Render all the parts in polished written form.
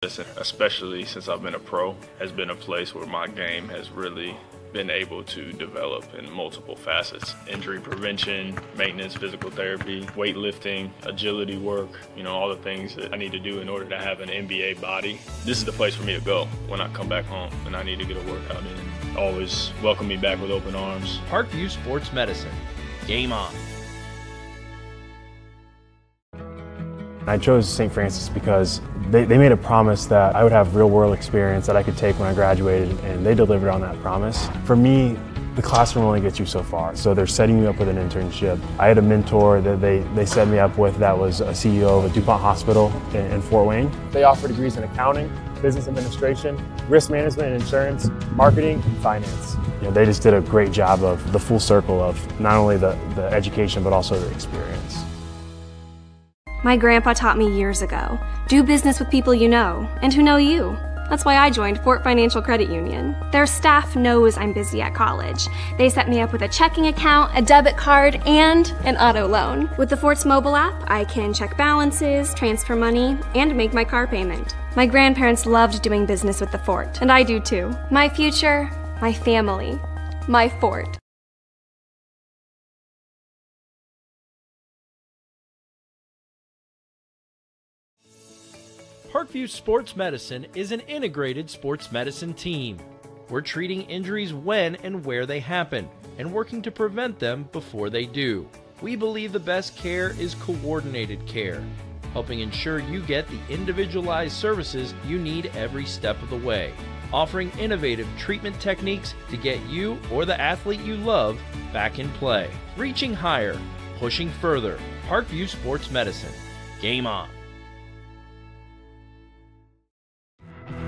especially since I've been a pro, has been a place where my game has really been able to develop in multiple facets. Injury prevention, maintenance, physical therapy, weightlifting, agility work, all the things that I need to do in order to have an NBA body. This is the place for me to go when I come back home and I need to get a workout in. Always welcome me back with open arms. Parkview Sports Medicine. Game on. I chose St. Francis because they made a promise that I would have real-world experience that I could take when I graduated, and they delivered on that promise. For me, the classroom only gets you so far, so they're setting you up with an internship. I had a mentor that they set me up with that was a CEO of a DuPont hospital in Fort Wayne. They offer degrees in accounting, business administration, risk management and insurance, marketing, and finance. They just did a great job of the full circle of not only the education but also the experience. My grandpa taught me years ago, do business with people you know and who know you. That's why I joined Fort Financial Credit Union. Their staff knows I'm busy at college. They set me up with a checking account, a debit card, and an auto loan. With the Fort's mobile app, I can check balances, transfer money, and make my car payment. My grandparents loved doing business with the Fort, and I do too. My future, my family, my Fort. Parkview Sports Medicine is an integrated sports medicine team. We're treating injuries when and where they happen, and working to prevent them before they do. We believe the best care is coordinated care, helping ensure you get the individualized services you need every step of the way. Offering innovative treatment techniques to get you or the athlete you love back in play. Reaching higher, pushing further. Parkview Sports Medicine. Game on.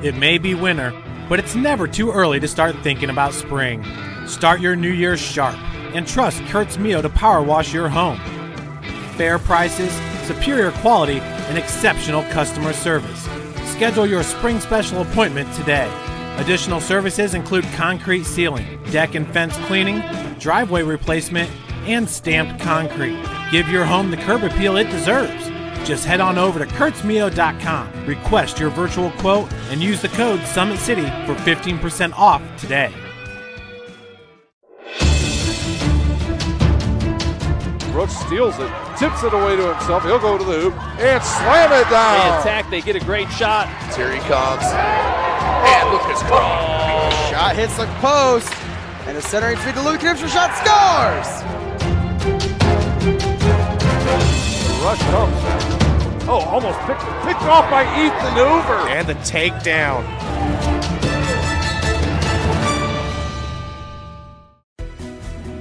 It may be winter, but it's never too early to start thinking about spring. Start your new year sharp and trust Kurt's Mio to power wash your home. Fair prices, superior quality, and exceptional customer service. Schedule your spring special appointment today. Additional services include concrete sealing, deck and fence cleaning, driveway replacement, and stamped concrete. Give your home the curb appeal it deserves. Just head on over to kurtzmio.com, request your virtual quote, and use the code Summit City for 15% off today. Brooks steals it, tips it away to himself. He'll go to the hoop and slam it down. They attack, they get a great shot. Here he comes. And Lucas Craw. Shot hits the post. And the centering feed to Luke Gibson shot scores. Rush comes. Oh, almost picked off by Ethan Hoover. And the takedown.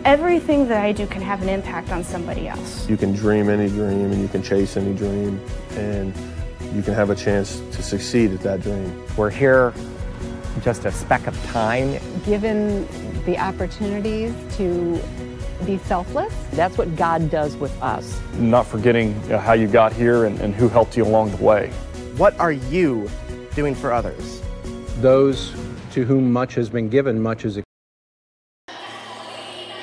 Everything that I do can have an impact on somebody else. You can dream any dream and you can chase any dream and you can have a chance to succeed at that dream. We're here just a speck of time. Given the opportunities to be selfless. That's what God does with us. Not forgetting how you got here and who helped you along the way. What are you doing for others? Those to whom much has been given, much is expected.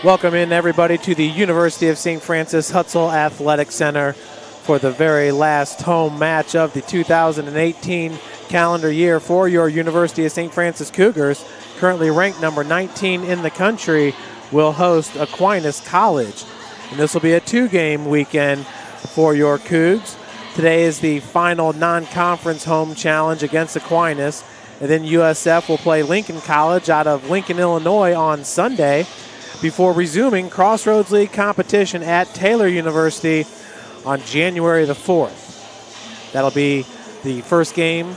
Welcome in, everybody, to the University of St. Francis Hutzel Athletic Center for the very last home match of the 2018 calendar year for your University of St. Francis Cougars, currently ranked number 19 in the country, will host Aquinas College. And this will be a two-game weekend for your Cougs. Today is the final non-conference home challenge against Aquinas. And then USF will play Lincoln College out of Lincoln, Illinois on Sunday before resuming Crossroads League competition at Taylor University on January the 4th. That'll be the first game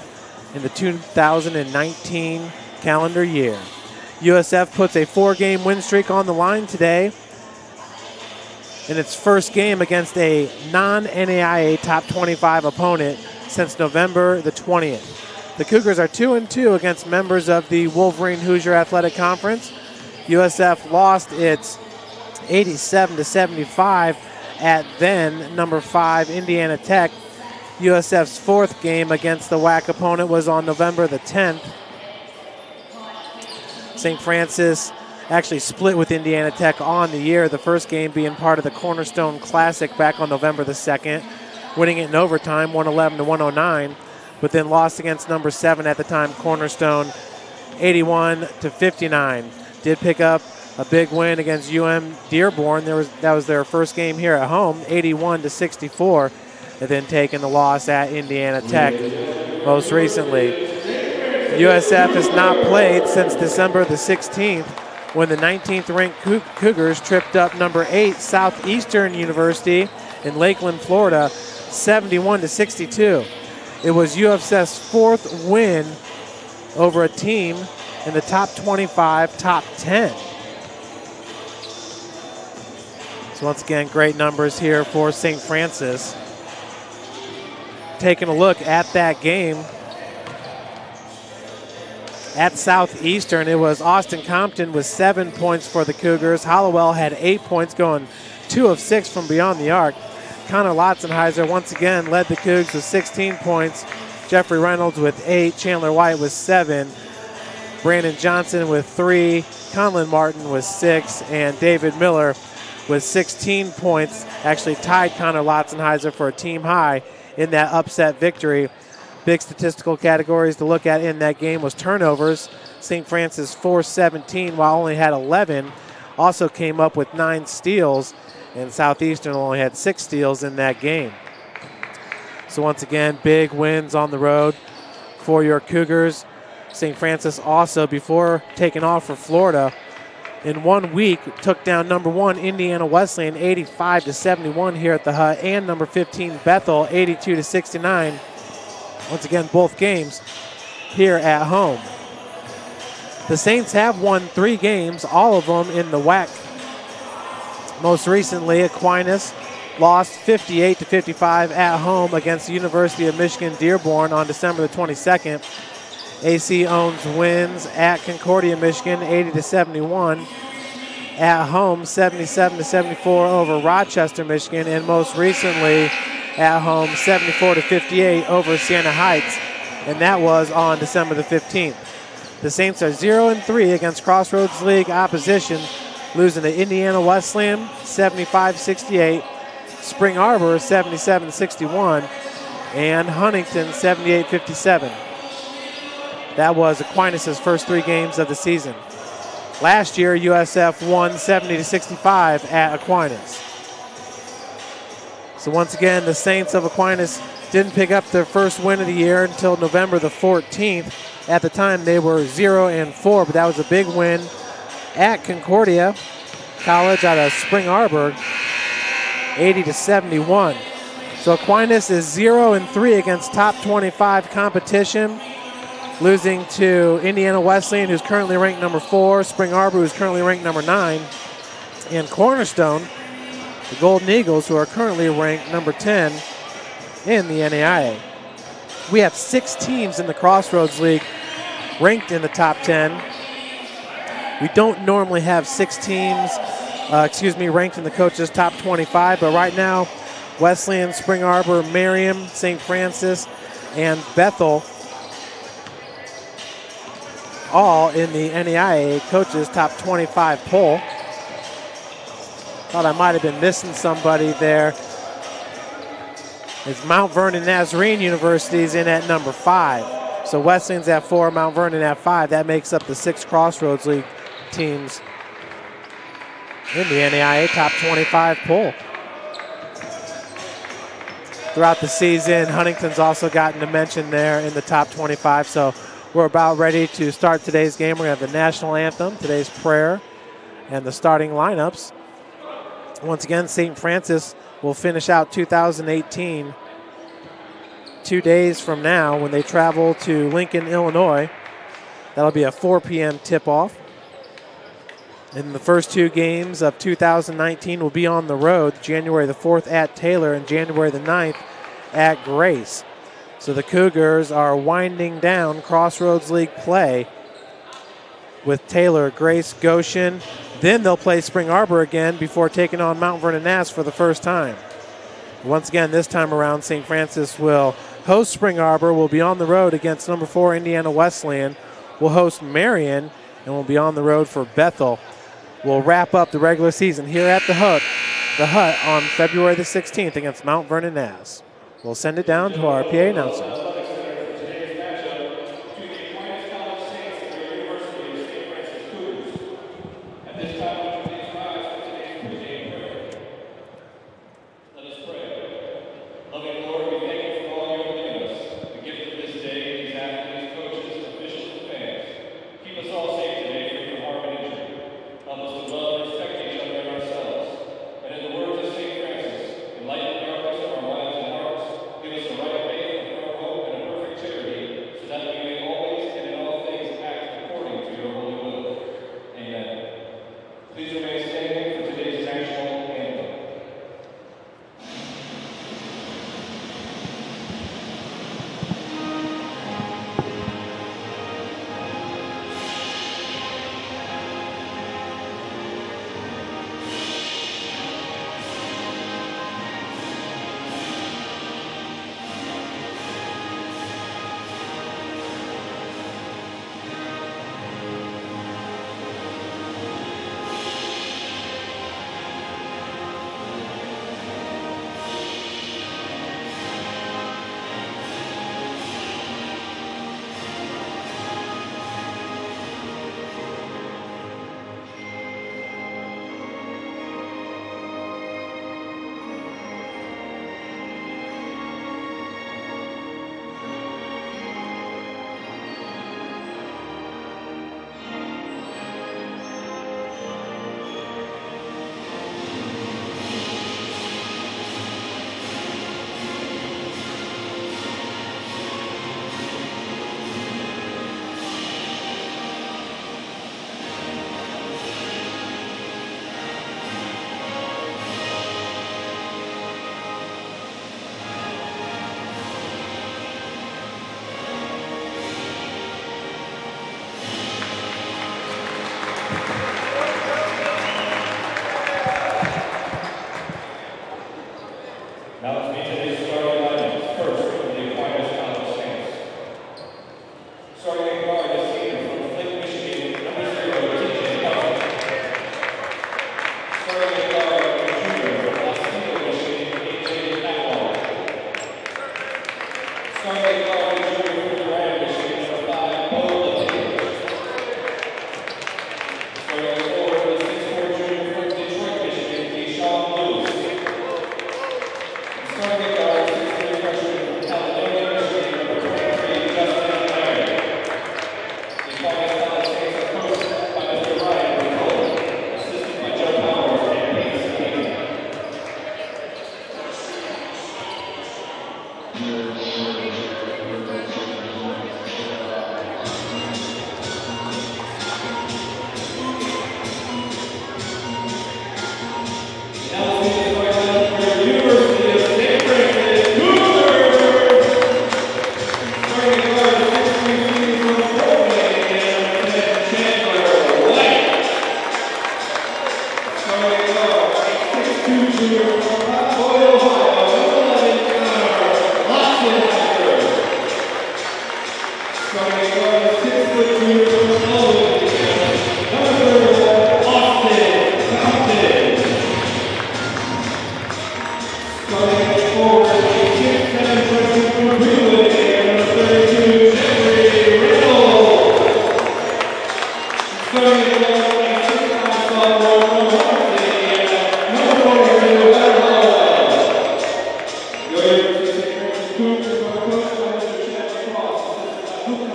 in the 2019 calendar year. USF puts a 4-game win streak on the line today in its first game against a non-NAIA top 25 opponent since November the 20th. The Cougars are 2-2 against members of the Wolverine Hoosier Athletic Conference. USF lost its 87-75 at then number 5 Indiana Tech. USF's fourth game against the WAC opponent was on November the 10th. St. Francis actually split with Indiana Tech on the year, the first game being part of the Cornerstone Classic back on November the 2nd, winning it in overtime, 111-109. but then lost against number 7 at the time, Cornerstone, 81-59. Did pick up a big win against Dearborn. That was their first game here at home, 81-64, and then taking the loss at Indiana Tech most recently. USF has not played since December the 16th when the 19th ranked Cougars tripped up number 8 Southeastern University in Lakeland, Florida, 71-62. It was USF's 4th win over a team in the top 25, top 10. So once again, great numbers here for St. Francis. Taking a look at that game at Southeastern, it was Austin Compton with 7 points for the Cougars. Hollowell had 8 points, going 2 of 6 from beyond the arc. Connor Lotzenheiser once again led the Cougs with 16 points. Jeffrey Reynolds with 8, Chandler White with 7, Brandon Johnson with 3, Conlon Martin with 6, and David Miller with 16 points. Actually tied Connor Lotzenheiser for a team high in that upset victory. Big statistical categories to look at in that game was turnovers. St. Francis 417 while only had 11. Also came up with 9 steals, and Southeastern only had 6 steals in that game. So once again, big wins on the road for your Cougars. St. Francis also, before taking off for Florida, in 1 week took down number 1 Indiana Wesleyan 85-71 here at the Hut, and number 15 Bethel 82-69. Once again, both games here at home. The Saints have won 3 games, all of them in the WAC. Most recently, Aquinas lost 58-55 at home against the University of Michigan Dearborn on December the 22nd. AC owns wins at Concordia, Michigan, 80-71. At home, 77-74 over Rochester, Michigan, and most recently at home, 74-58 over Siena Heights, and that was on December the 15th. The Saints are 0-3 against Crossroads League opposition, losing to Indiana Wesleyan 75-68, Spring Arbor 77-61, and Huntington 78-57. That was Aquinas' first 3 games of the season. Last year, USF won 70-65 at Aquinas. So once again, the Saints of Aquinas didn't pick up their first win of the year until November the 14th. At the time, they were 0-4, but that was a big win at Concordia College out of Spring Arbor, 80-71. So Aquinas is 0-3 against top 25 competition, losing to Indiana Wesleyan, who's currently ranked number 4, Spring Arbor, who's currently ranked number 9, and Cornerstone, the Golden Eagles, who are currently ranked number 10 in the NAIA. We have 6 teams in the Crossroads League ranked in the top 10. We don't normally have 6 teams, ranked in the coaches' top 25, but right now, Wesleyan, Spring Arbor, Merriam, St. Francis, and Bethel all in the NAIA coaches' top 25 poll. Thought I might have been missing somebody there. It's Mount Vernon Nazarene University is in at number 5. So Wesleyan's at 4, Mount Vernon at 5. That makes up the 6 Crossroads League teams in the NAIA top 25 poll. Throughout the season, Huntington's also gotten a mention there in the top 25. So we're about ready to start today's game. We're going to have the national anthem, today's prayer, and the starting lineups. Once again, St. Francis will finish out 2018 2 days from now when they travel to Lincoln, Illinois. That'll be a 4 p.m. tip-off. And the first 2 games of 2019 will be on the road, January the 4th at Taylor and January the 9th at Grace. So the Cougars are winding down Crossroads League play with Taylor, Grace, Goshen. Then they'll play Spring Arbor again before taking on Mount Vernon Nass for the first time. Once again, this time around, St. Francis will host Spring Arbor, will be on the road against number 4 Indiana Wesleyan, will host Marion, and will be on the road for Bethel. We'll wrap up the regular season here at the Hut on February the 16th against Mount Vernon Nass. We'll send it down to our PA announcer.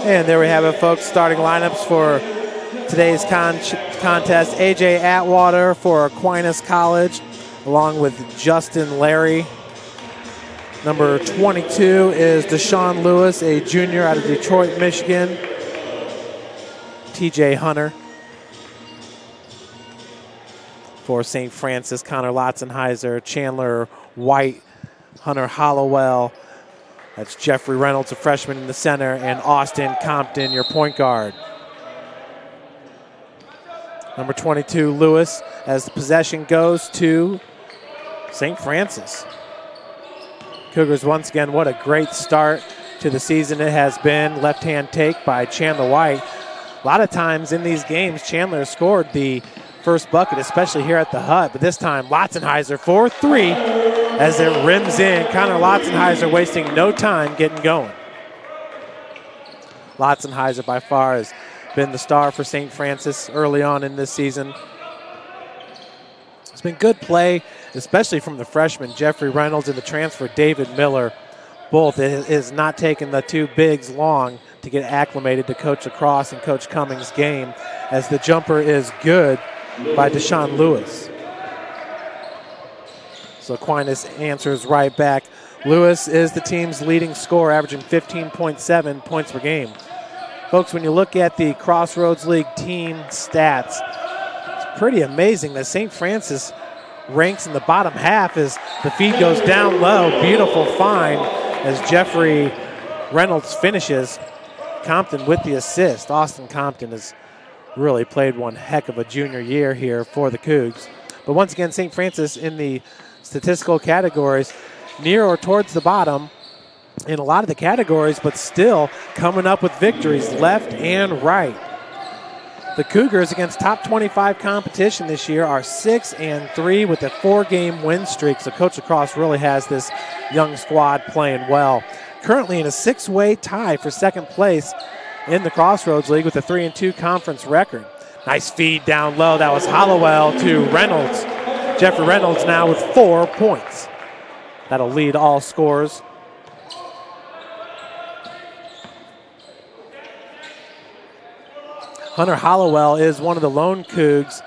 And there we have it, folks. Starting lineups for today's contest. A.J. Atwater for Aquinas College, along with Justin Larry. Number 22 is Deshaun Lewis, a junior out of Detroit, Michigan. T.J. Hunter for St. Francis, Connor Lotzenheiser, Chandler White, Hunter Hollowell. That's Jeffrey Reynolds, a freshman in the center, and Austin Compton, your point guard. Number 22, Lewis, as the possession goes to St. Francis. Cougars, once again, what a great start to the season it has been. Left-hand take by Chandler White. A lot of times in these games, Chandler scored the first bucket, especially here at the Hut, but this time Lotzenheiser for three as it rims in. Connor Lotzenheiser wasting no time getting going. Lotzenheiser by far has been the star for St. Francis early on in this season. It's been good play, especially from the freshman Jeffrey Reynolds and the transfer David Miller. Both. It has not taken the two bigs long to get acclimated to Coach Lacrosse and Coach Cummings' game, as the jumper is good by Deshaun Lewis. So Aquinas answers right back. Lewis is the team's leading scorer, averaging 15.7 points per game. Folks, when you look at the Crossroads League team stats, it's pretty amazing that St. Francis ranks in the bottom half as the feed goes down low. Beautiful find as Jeffrey Reynolds finishes. Compton with the assist. Austin Compton has really played one heck of a junior year here for the Cougs. But once again, St. Francis in the statistical categories near or towards the bottom in a lot of the categories, but still coming up with victories left and right. The Cougars against top 25 competition this year are 6-3 with a 4-game win streak. So Coach Lacrosse really has this young squad playing well. Currently in a 6-way tie for second place in the Crossroads League with a 3-2 conference record. Nice feed down low. That was Hollowell to Reynolds. Jeffrey Reynolds now with 4 points. That'll lead all scorers. Hunter Hollowell is one of the lone Cougs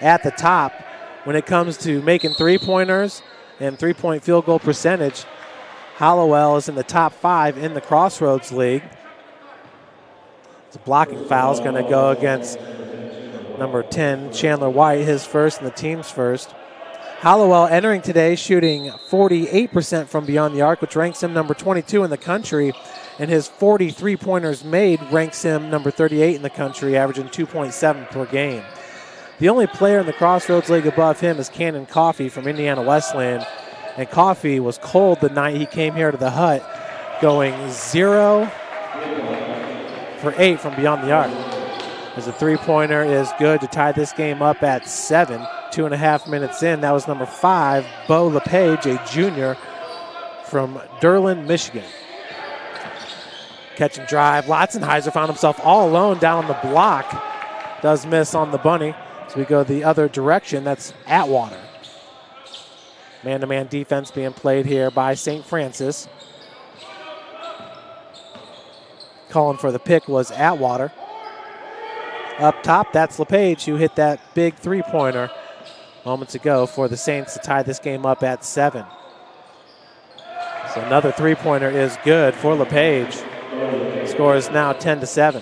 at the top when it comes to making three-pointers and three-point field goal percentage. Hollowell is in the top 5 in the Crossroads League. The blocking foul is going to go against number 10, Chandler White, his first and the team's first. Hollowell entering today shooting 48% from beyond the arc, which ranks him number 22 in the country. And his 43 pointers made ranks him number 38 in the country, averaging 2.7 per game. The only player in the Crossroads League above him is Cannon Coffey from Indiana Wesleyan. And Coffey was cold the night he came here to the hut, going 0 for 8 from beyond the arc. As a three-pointer is good to tie this game up at 7. 2.5 minutes in, that was number 5, Bo LePage, a junior from Derlin, Michigan. Catch and drive. Lotzenheiser found himself all alone down on the block. Does miss on the bunny. So we go the other direction. That's Atwater. Man-to-man defense being played here by St. Francis. Calling for the pick was Atwater. Up top, that's LePage who hit that big three-pointer moments ago for the Saints to tie this game up at 7. So another three-pointer is good for LePage. Score is now 10-7.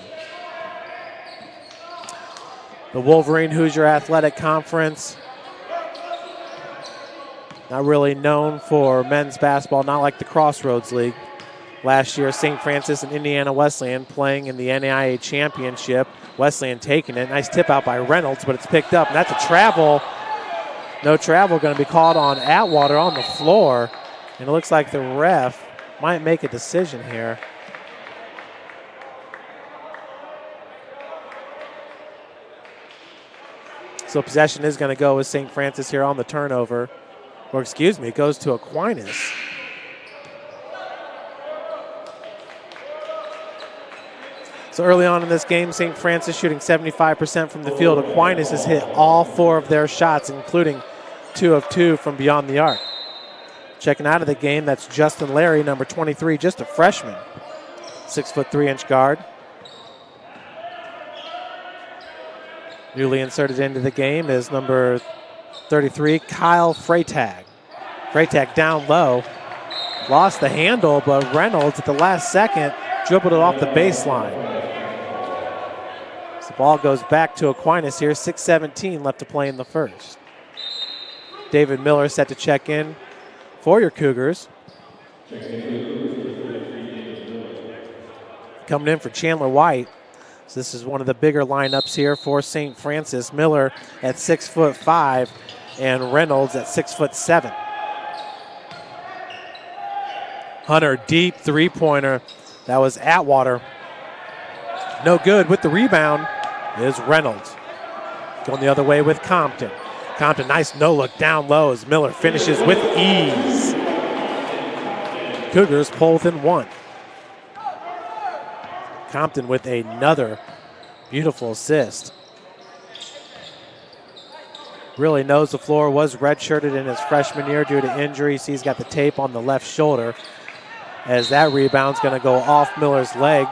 The Wolverine Hoosier Athletic Conference, not really known for men's basketball, not like the Crossroads League. Last year, St. Francis and Indiana Wesleyan playing in the NAIA Championship. Wesleyan taking it. Nice tip out by Reynolds, but it's picked up, and that's a travel. No travel going to be called on Atwater on the floor. And it looks like the ref might make a decision here. So possession is going to go with St. Francis here on the turnover. Or excuse me, it goes to Aquinas. So early on in this game, St. Francis shooting 75% from the field. Aquinas has hit all 4 of their shots, including 2 of 2 from beyond the arc. Checking out of the game, that's Justin Larry, number 23, just a freshman. 6'3" inch guard. Newly inserted into the game is number 33, Kyle Freytag. Freytag down low. Lost the handle, but Reynolds at the last second dribbled it off the baseline. So the ball goes back to Aquinas here. 6:17 left to play in the first. David Miller set to check in for your Cougars. Coming in for Chandler White. So this is one of the bigger lineups here for St. Francis. Miller at 6'5" and Reynolds at 6'7". Hunter, deep three-pointer. That was Atwater. No good. With the rebound is Reynolds. Going the other way with Compton. Compton, nice no-look down low as Miller finishes with ease. Cougars pull within 1. Compton with another beautiful assist. really knows the floor, was redshirted in his freshman year due to injury. He's got the tape on the left shoulder as that rebound's going to go off Miller's leg.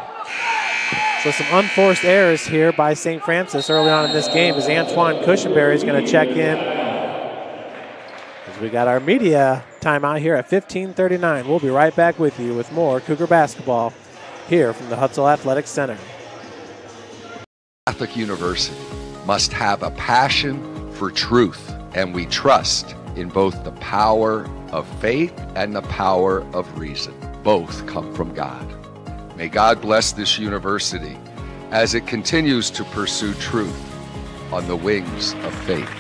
So some unforced errors here by St. Francis early on in this game as Antoine Cushenberry is going to check in. As we got our media timeout here at 15:39. We'll be right back with you with more Cougar basketball here from the Hutzel Athletic Center. Catholic University must have a passion for truth, and we trust in both the power of faith and the power of reason. Both come from God. May God bless this university as it continues to pursue truth on the wings of faith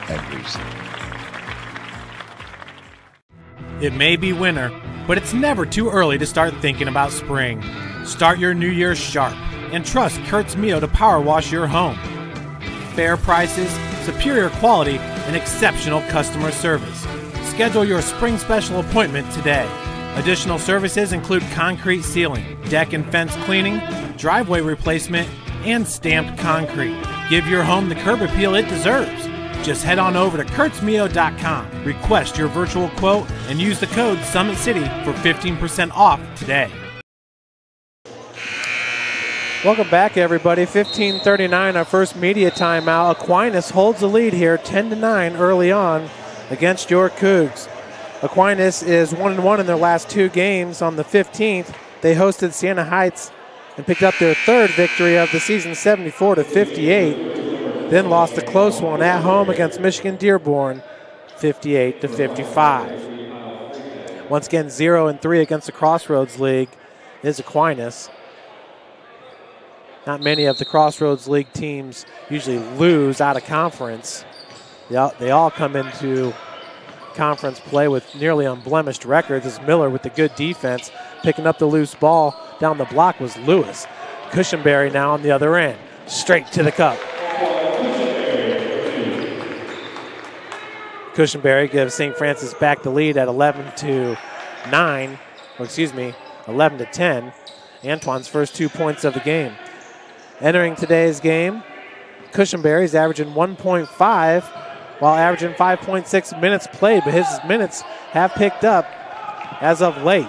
and reason. It may be winter, but it's never too early to start thinking about spring. Start your new year sharp and trust Kurt's Mio to power wash your home. Fair prices, superior quality, and exceptional customer service. Schedule your spring special appointment today. Additional services include concrete sealing, deck and fence cleaning, driveway replacement, and stamped concrete. Give your home the curb appeal it deserves. Just head on over to kurtzmio.com, request your virtual quote, and use the code Summit City for 15% off today. Welcome back, everybody. 15:39, our first media timeout. Aquinas holds the lead here, 10-9 early on against your Cougs. Aquinas is 1-1 in their last two games. On the 15th, they hosted Siena Heights and picked up their third victory of the season, 74-58. Then lost a close one at home against Michigan Dearborn, 58-55. Once again, 0-3 against the Crossroads League is Aquinas. Not many of the Crossroads League teams usually lose out of conference. They all come into conference play with nearly unblemished records. As Miller with the good defense, picking up the loose ball down the block was Lewis. Cushenberry now on the other end, straight to the cup. Cushenberry gives St. Francis back the lead at 11-10. Antoine's first 2 points of the game. Entering today's game, Cushenberry's averaging 1.5 while averaging 5.6 minutes played, but his minutes have picked up as of late.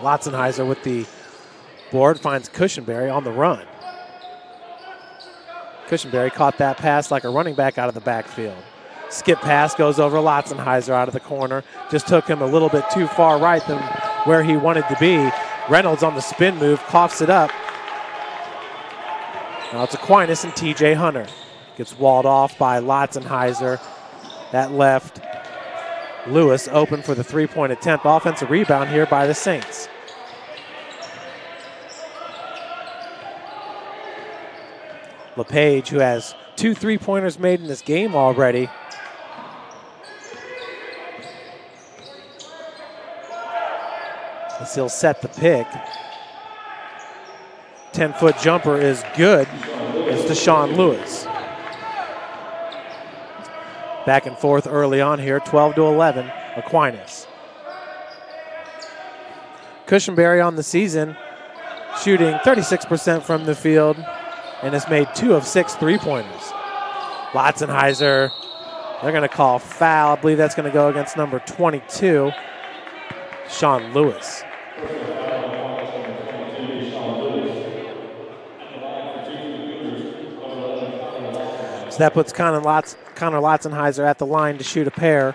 Lotzenheiser with the board finds Cushenberry on the run. Cushenberry caught that pass like a running back out of the backfield. Skip pass goes over Lotzenheiser out of the corner. Just took him a little bit too far right than where he wanted to be. Reynolds on the spin move, coughs it up. Now it's Aquinas and TJ Hunter. Gets walled off by Lotzenheiser. That left Lewis open for the three-point attempt. Offensive rebound here by the Saints. LePage, who has 2 3-pointers made in this game already. As he'll set the pick. 10-foot jumper is good. It's Deshaun Lewis. Back and forth early on here, 12-11, Aquinas. Cushenberry on the season, shooting 36% from the field, and has made 2 of 6 3-pointers. Lotzenheiser, they're going to call foul. I believe that's going to go against number 22, Sean Lewis. So that puts Connor Lotzenheiser at the line to shoot a pair.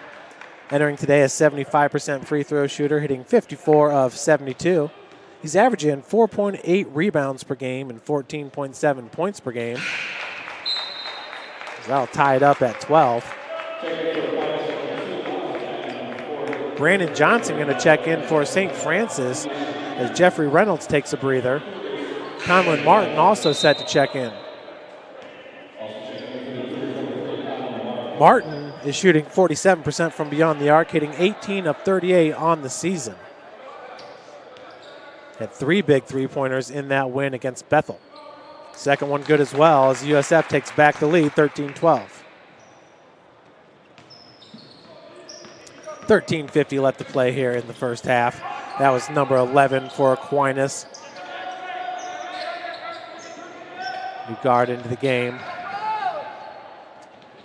Entering today a 75% free throw shooter, hitting 54 of 72. He's averaging 4.8 rebounds per game and 14.7 points per game. That'll tie it up at 12. Brandon Johnson going to check in for St. Francis as Jeffrey Reynolds takes a breather. Conlon Martin also set to check in. Martin is shooting 47% from beyond the arc, hitting 18 of 38 on the season. Had 3 big three-pointers in that win against Bethel. Second one good as well as USF takes back the lead, 13-12. 13:50 left to play here in the first half. That was number 11 for Aquinas. New guard into the game.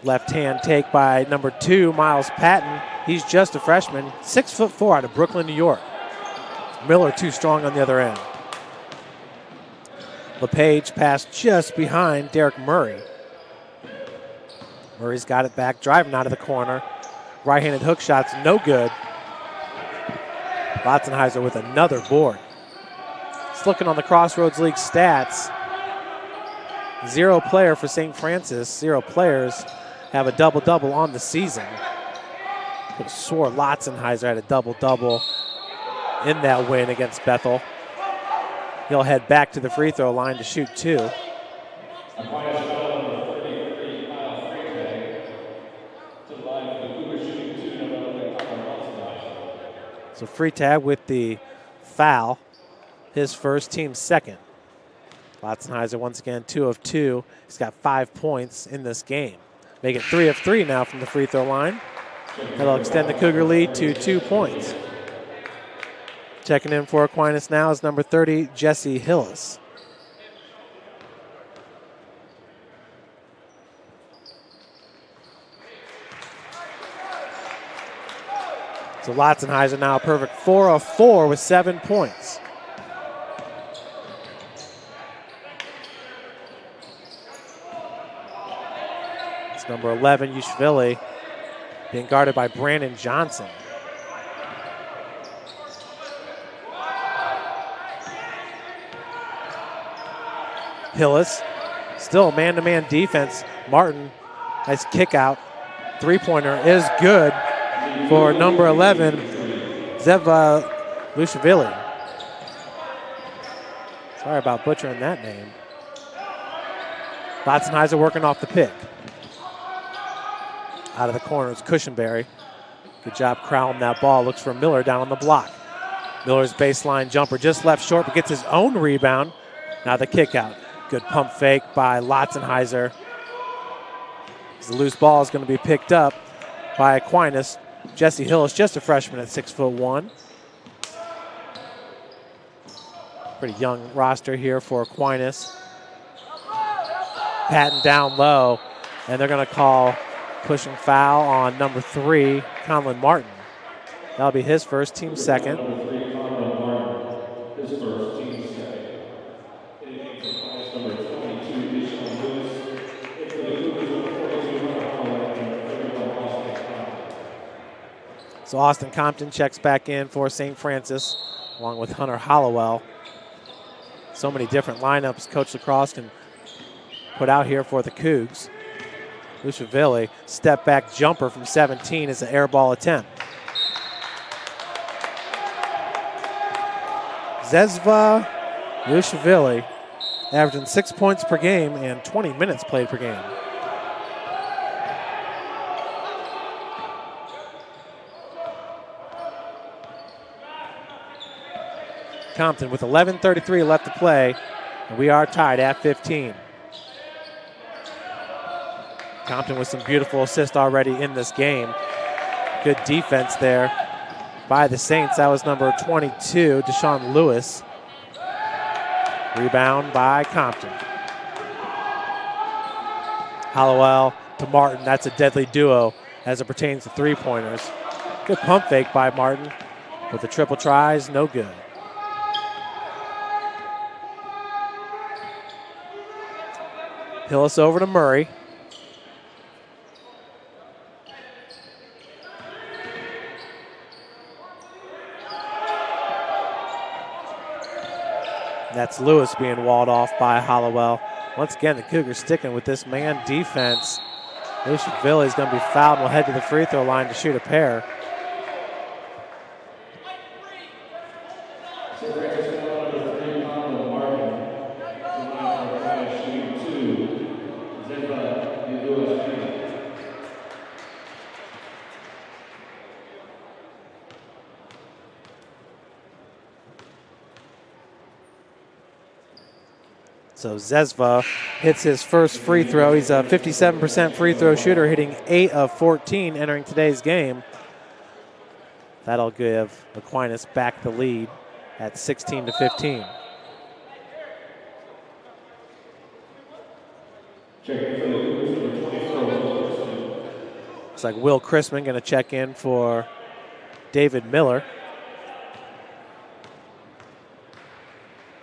Left hand take by number 2, Miles Patton. He's just a freshman, 6'4" out of Brooklyn, New York. Miller too strong on the other end. LePage passed just behind Derek Murray. Murray's got it back, driving out of the corner. Right-handed hook shot's no good. Lotzenheiser with another board. Just looking on the Crossroads League stats. 0 player for St. Francis. 0 players have a double-double on the season. Could have swore Lotzenheiser had a double-double in that win against Bethel. He'll head back to the free throw line to shoot 2. So Freitag with the foul, his first, team's second. Lotzenheiser once again 2 of 2. He's got 5 points in this game. Make it 3 of 3 now from the free throw line. That'll extend the Cougar lead to 2 points. Checking in for Aquinas now is number 30, Jesse Hillis. So Lotzenheiser now a perfect 4 of 4 with 7 points. It's number 11, Yushvili, being guarded by Brandon Johnson. Hillis, still man-to-man defense. Martin, nice kick out. 3-pointer is good for number 11, Zeva Lushvili. Sorry about butchering that name. Lotzenheiser working off the pick. Out of the corner is Cushenberry. Good job crowding that ball. Looks for Miller down on the block. Miller's baseline jumper just left short, but gets his own rebound. Now the kick out. Good pump fake by Lotzenheiser. The loose ball is going to be picked up by Aquinas. Jesse Hillis, just a freshman at 6'1". Pretty young roster here for Aquinas. Patton down low, and they're going to call pushing foul on number 3, Conlon Martin. That'll be his first, team second. So Austin Compton checks back in for St. Francis, along with Hunter Hollowell. So many different lineups Coach Lacrosse can put out here for the Cougs. Lushvili, step back jumper from 17 is an air ball attempt. Zezva Lushvili averaging 6 points per game and 20 minutes played per game. Compton with 11:33 left to play, and we are tied at 15. Compton with some beautiful assists already in this game. Good defense there by the Saints. That was number 22, Deshaun Lewis. Rebound by Compton. Hollowell to Martin. That's a deadly duo as it pertains to three-pointers. Good pump fake by Martin, but the triple tries, no good. Hillis over to Murray. That's Lewis being walled off by Hollowell. Once again, the Cougars sticking with this man defense. Lushvili is going to be fouled and will head to the free throw line to shoot a pair. So Zezva hits his first free throw. He's a 57% free throw shooter, hitting 8 of 14 entering today's game. That'll give Aquinas back the lead at 16-15. Looks like Will Chrisman going to check in for David Miller.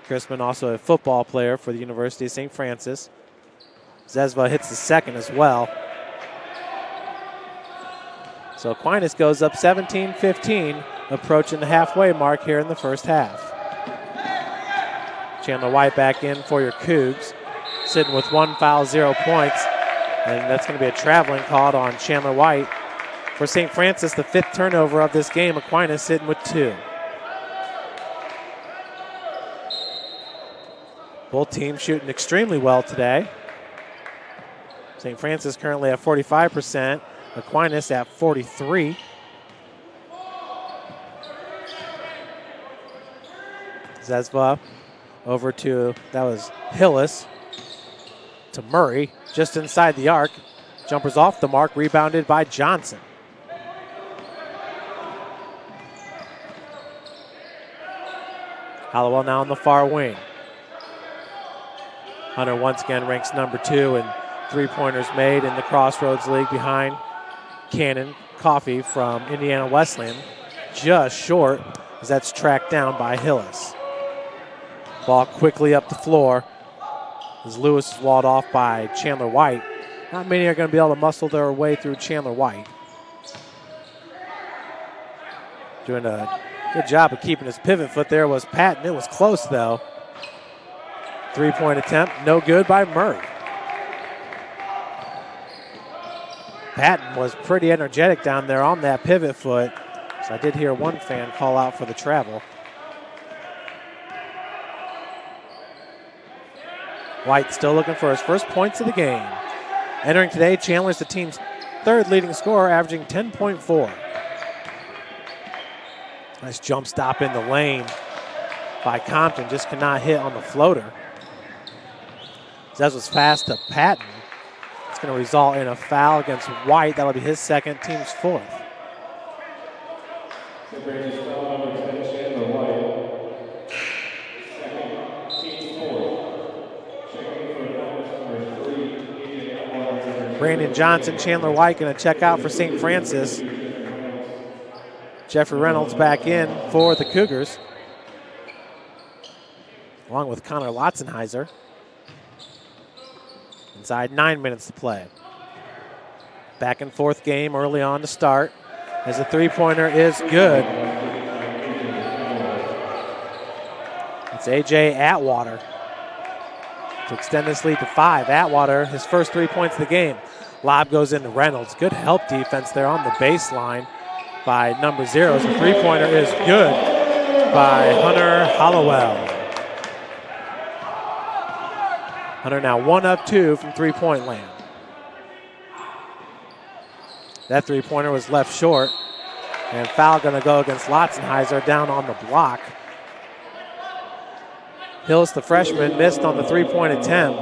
Chrisman also a football player for the University of St. Francis. Zesva hits the second as well. So Aquinas goes up 17-15, approaching the halfway mark here in the first half. Chandler White back in for your Cougs, sitting with 1 foul, 0 points. And that's going to be a traveling call on Chandler White. For St. Francis, the 5th turnover of this game. Aquinas sitting with 2. Both teams shooting extremely well today. St. Francis currently at 45%. Aquinas at 43%. Zesva over to, that was Hillis, to Murray, just inside the arc. Jumpers off the mark, rebounded by Johnson. Hollowell now on the far wing. Hunter once again ranks number 2 in three-pointers made in the Crossroads League behind Cannon Coffey from Indiana Wesleyan. Just short as that's tracked down by Hillis. Ball quickly up the floor as Lewis is walled off by Chandler White. Not many are going to be able to muscle their way through Chandler White. Doing a good job of keeping his pivot foot there was Patton. It was close though. 3-point attempt, no good by Murray. Patton was pretty energetic down there on that pivot foot. So I did hear one fan call out for the travel. White still looking for his first points of the game. Entering today, Chandler's the team's 3rd leading scorer, averaging 10.4. Nice jump stop in the lane by Compton, just cannot hit on the floater. Zez was fast to Patton. It's going to result in a foul against White. That'll be his 2nd, team's 4th. Brandon Johnson, Chandler White going to check out for St. Francis. Jeffrey Reynolds back in for the Cougars, along with Connor Lotzenheiser. Inside 9 minutes to play. Back and forth game early on to start as the 3-pointer is good. It's A.J. Atwater to extend this lead to 5. Atwater, his first 3 points of the game. Lob goes into Reynolds. Good help defense there on the baseline by number 0. The 3-pointer is good by Hunter Hollowell. Hunter now 1 of 2 from 3-point land. That 3-pointer was left short. And foul going to go against Lotzenheiser down on the block. Hills, the freshman, missed on the 3-point attempt.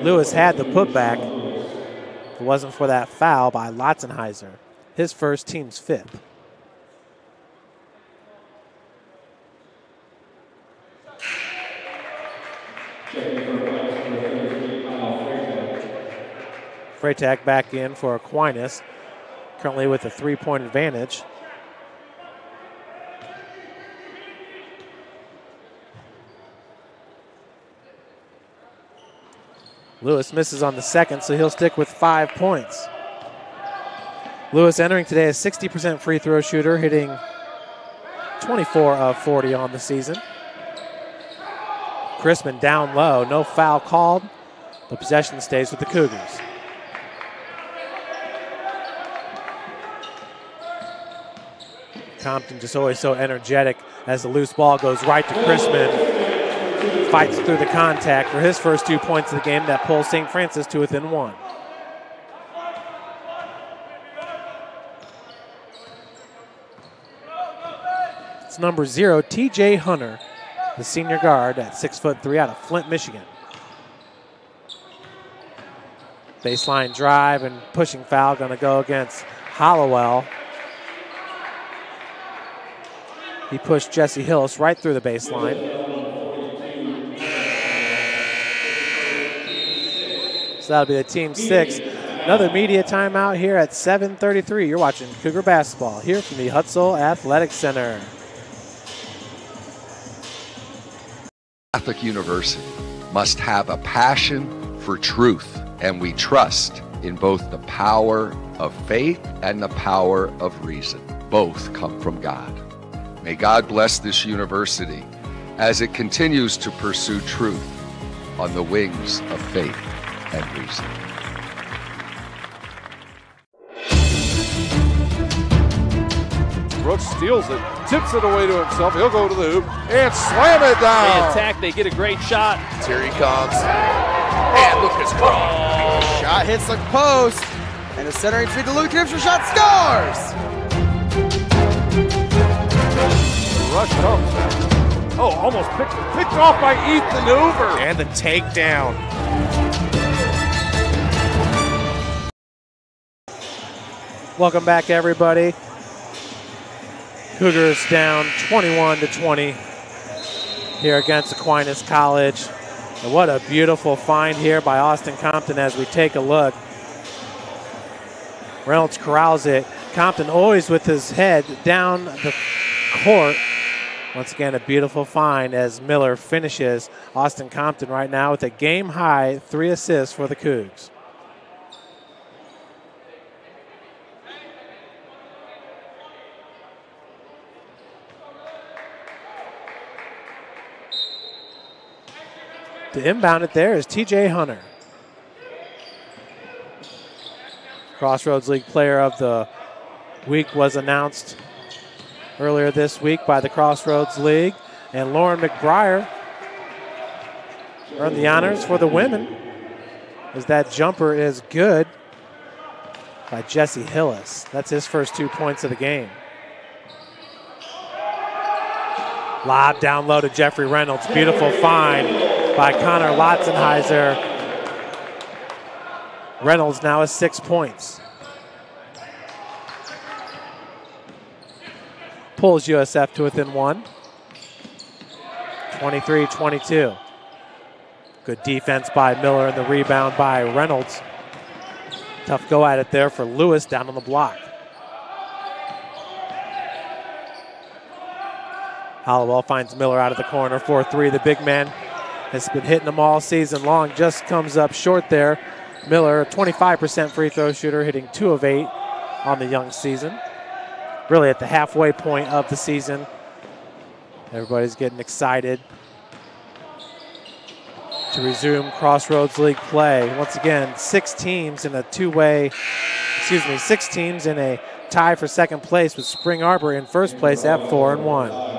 Lewis had the putback. If it wasn't for that foul by Lotzenheiser, his first, team's 5th. Freytag back in for Aquinas, currently with a 3-point advantage. Lewis misses on the 2nd, so he'll stick with 5 points. Lewis entering today a 60% free throw shooter, hitting 24 of 40 on the season. Chrisman down low, no foul called. The possession stays with the Cougars. Compton just always so energetic as the loose ball goes right to Chrisman. Fights through the contact for his first 2 points of the game that pulls St. Francis to within 1. It's number 0, TJ Hunter, the senior guard at 6'3" out of Flint, Michigan. Baseline drive and pushing foul going to go against Hollowell. He pushed Jesse Hillis right through the baseline. So that'll be the team 6. Another media timeout here at 7:33. You're watching Cougar basketball here from the Hutzel Athletic Center. Catholic University must have a passion for truth, and we trust in both the power of faith and the power of reason. Both come from God. May God bless this university as it continues to pursue truth on the wings of faith and reason. Brooks steals it, tips it away to himself. He'll go to the hoop and slam it down. They attack, they get a great shot. Here he comes. And Lucas Craw. Shot hits the post. And the centering feed to Luke Gibson. Shot scores! The rush comes. Oh, almost picked off by Ethan Hoover. And the takedown. Welcome back, everybody. Cougars down 21-20 here against Aquinas College. And what a beautiful find here by Austin Compton as we take a look. Reynolds corrals it. Compton always with his head down the court. Once again, a beautiful find as Miller finishes. Austin Compton right now with a game-high 3 assists for the Cougs. To inbound it there is TJ Hunter. Crossroads League Player of the Week was announced earlier this week by the Crossroads League. And Lauren McBriar earned the honors for the women as that jumper is good by Jesse Hillis. That's his first 2 points of the game. Lob down low to Jeffrey Reynolds. Beautiful find by Connor Lotzenheiser. Reynolds now has 6 points. Pulls USF to within 1. 23-22. Good defense by Miller and the rebound by Reynolds. Tough go at it there for Lewis down on the block. Hollowell finds Miller out of the corner for 3. The big man has been hitting them all season long. Just comes up short there. Miller, a 25% free throw shooter, hitting 2 of 8 on the young season. Really at the halfway point of the season. Everybody's getting excited to resume Crossroads League play. Once again, 6 teams in a tie for second place with Spring Arbor in first place at 4-1.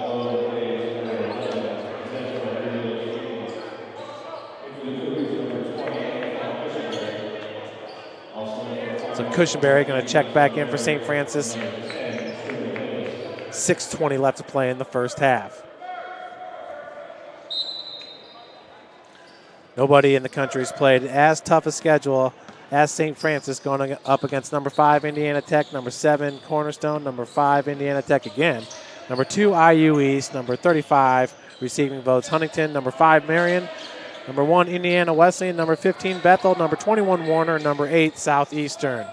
So Cushenberry going to check back in for St. Francis. 6:20 left to play in the first half. Nobody in the country has played as tough a schedule as St. Francis, going up against number 5 Indiana Tech, number 7 Cornerstone, number 5 Indiana Tech again, number 2 IU East, number 35 receiving votes Huntington, number 5 Marion, number 1 Indiana Wesleyan, number 15 Bethel, number 21 Warner, number 8 Southeastern.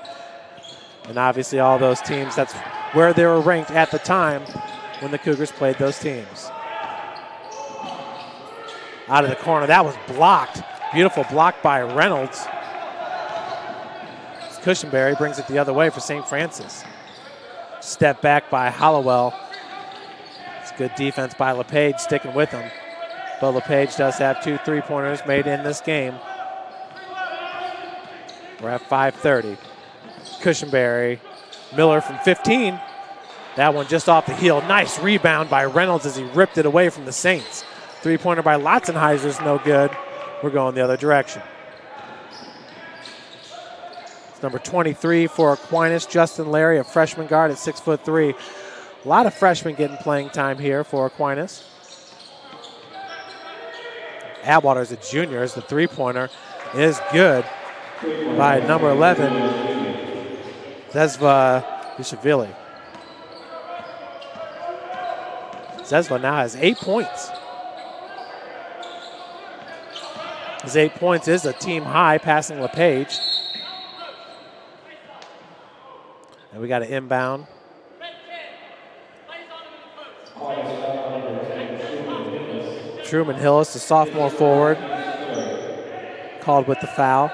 And obviously all those teams, that's where they were ranked at the time when the Cougars played those teams. Out of the corner, that was blocked. Beautiful block by Reynolds. Cushenberry brings it the other way for St. Francis. Step back by Hollowell. It's good defense by LePage, sticking with him. But LePage does have 2 3-pointers made in this game. We're at 5:30. Cushenberry, Miller from 15. That one just off the heel. Nice rebound by Reynolds as he ripped it away from the Saints. 3-pointer by Lotzenheiser's no good. We're going the other direction. It's number 23 for Aquinas, Justin Larry, a freshman guard at 6'3". A lot of freshmen getting playing time here for Aquinas. Atwater's a junior as the 3-pointer is good by number 11, Zezva Ishvili. Zezva now has 8 points. His 8 points is a team high, passing LePage. And we got an inbound. Truman Hillis, the sophomore forward, called with the foul.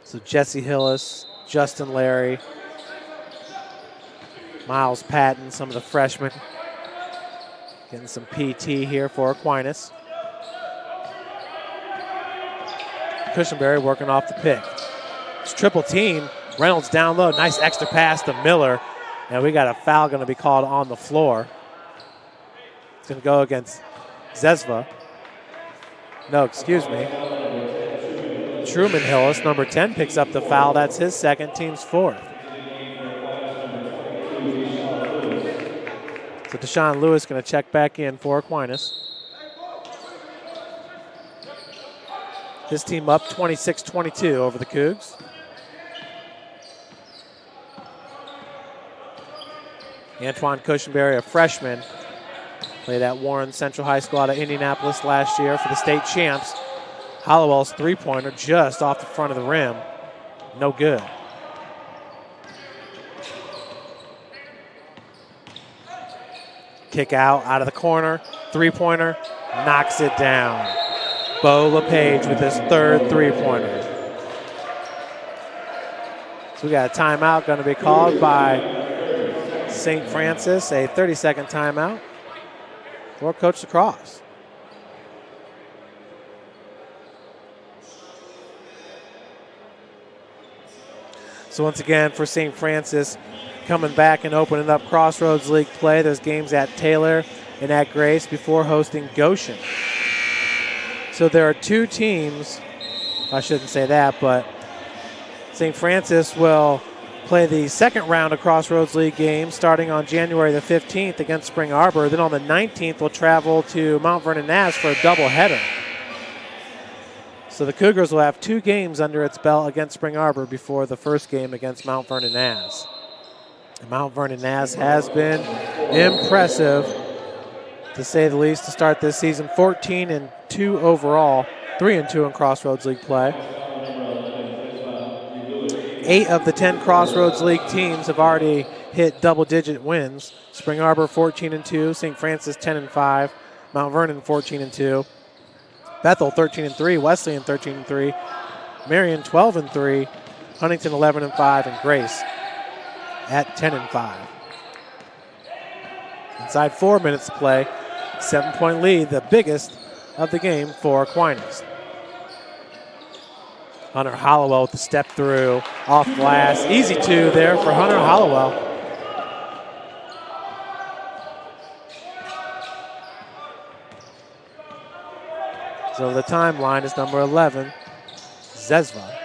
So Jesse Hillis, Justin Larry, Miles Patton, some of the freshmen. Getting some PT here for Aquinas. Cushenberry working off the pick. It's triple team. Reynolds down low. Nice extra pass to Miller. And we got a foul going to be called on the floor. It's going to go against Zezva. No, excuse me. Truman Hillis, number 10, picks up the foul. That's his second, team's fourth. So Deshaun Lewis going to check back in for Aquinas. His team up 26-22 over the Cougs. Antoine Cushenberry, a freshman, played at Warren Central High School out of Indianapolis last year for the state champs. Hollowell's three-pointer just off the front of the rim. No good. Kick out of the corner. Three-pointer, knocks it down. Bo LePage with his third three-pointer. So we got a timeout going to be called by St. Francis, a 30-second timeout for Coach Lacrosse. So once again for St. Francis, coming back and opening up Crossroads League play. There's games at Taylor and at Grace before hosting Goshen. So there are two teams, I shouldn't say that, but St. Francis will play the second round of Crossroads League games starting on January the 15th against Spring Arbor. Then on the 19th, we'll travel to Mount Vernon Nash for a doubleheader. So the Cougars will have two games under its belt against Spring Arbor before the first game against Mount Vernon Nash. And Mount Vernon Nash has been impressive, to say the least, to start this season. 14-2 overall, 3-2 in Crossroads League play. 8 of the 10 Crossroads League teams have already hit double-digit wins. Spring Arbor 14-2, St. Francis 10-5, Mount Vernon 14-2, Bethel 13-3, Wesleyan 13-3, Marion 12-3, Huntington 11-5, and Grace at 10-5. Inside 4 minutes to play, 7-point lead, the biggest of the game for Aquinas. Hunter Hollowell with the step through, off glass. Easy two there for Hunter Hollowell. So the timeline is number 11, Zezva.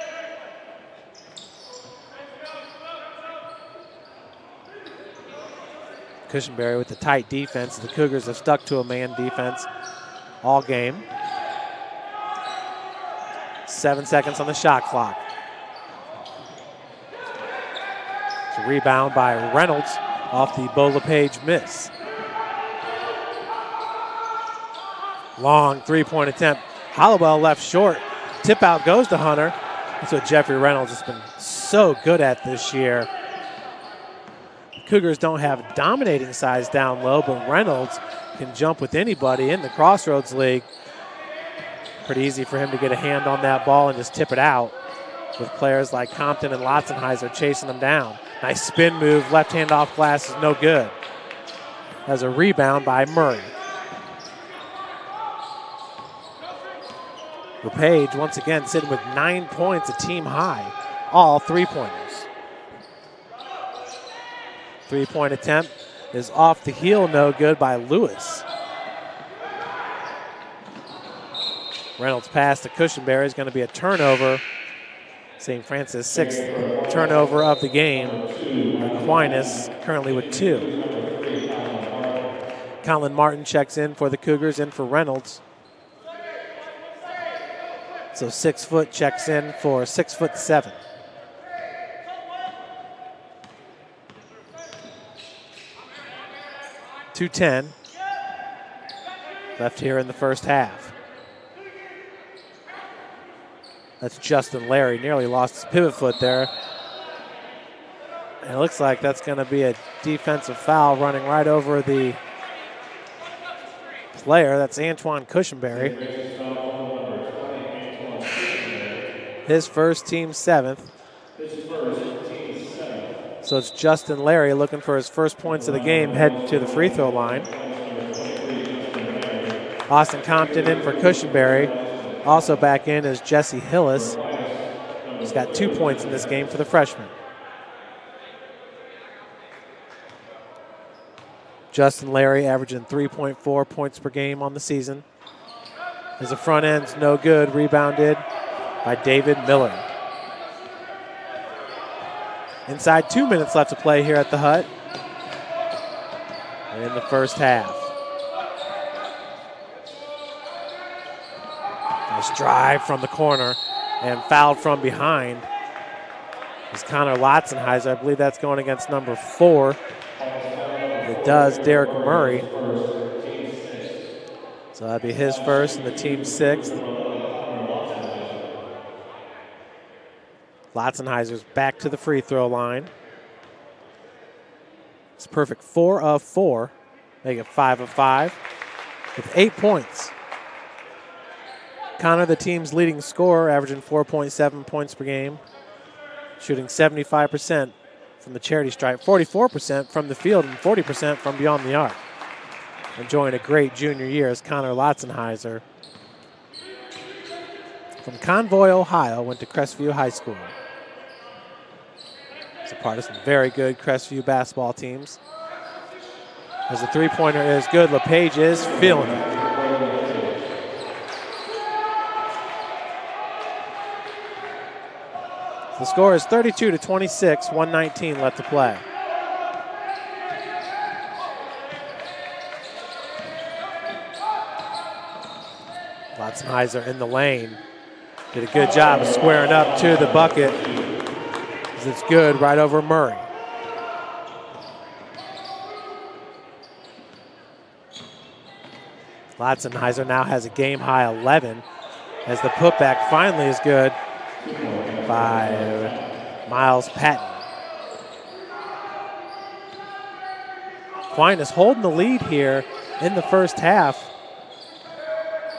Cushenberry with the tight defense. The Cougars have stuck to a man defense all game. 7 seconds on the shot clock. It's a rebound by Reynolds off the Bo LePage miss. Long three-point attempt. Hollowell left short. Tip out goes to Hunter. That's what Jeffrey Reynolds has been so good at this year. The Cougars don't have dominating size down low, but Reynolds can jump with anybody in the Crossroads League. Pretty easy for him to get a hand on that ball and just tip it out, with players like Compton and Lotzenheiser chasing them down. Nice spin move, left hand off glass is no good. As a rebound by Murray. LePage once again sitting with 9 points, a team high, all three-pointers. Three-point attempt is off the heel, no good by Lewis. Reynolds pass to Cushenberry is going to be a turnover. St. Francis, 6th turnover of the game. Aquinas currently with 2. Colin Martin checks in for the Cougars, in for Reynolds. So 6 foot checks in for 6'7". .210 left here in the first half. That's Justin Larry. Nearly lost his pivot foot there. And it looks like that's going to be a defensive foul running right over the player. That's Antoine Cushenberry. His first, team 7th. So it's Justin Larry looking for his first points of the game, heading to the free throw line. Austin Compton in for Cushenberry. Also back in is Jesse Hillis. He's got 2 points in this game for the freshman. Justin Larry averaging 3.4 points per game on the season. As the front end's no good, rebounded by David Miller. Inside 2 minutes left to play here at the Hut in the first half. Nice drive from the corner and fouled from behind is Connor Lotzenheiser. I believe that's going against number 4. It does Derek Murray. So that'd be his first and the team's 6th. Lotzenheiser's back to the free throw line. It's perfect 4 of 4. Make it 5 of 5 with 8 points. Connor, the team's leading scorer, averaging 4.7 points per game, shooting 75% from the charity stripe, 44% from the field, and 40% from beyond the arc. Enjoying a great junior year as Connor Lotzenheiser from Convoy, Ohio, went to Crestview High School. He's a part of some very good Crestview basketball teams. As the three-pointer is good, LePage is feeling it. The score is 32-26, 1:19 left to play. Lotzenheiser in the lane. Did a good job of squaring up to the bucket. It's good right over Murray. Lotzenheiser now has a game-high 11 as the putback finally is good by Miles Patton. Aquinas holding the lead here in the first half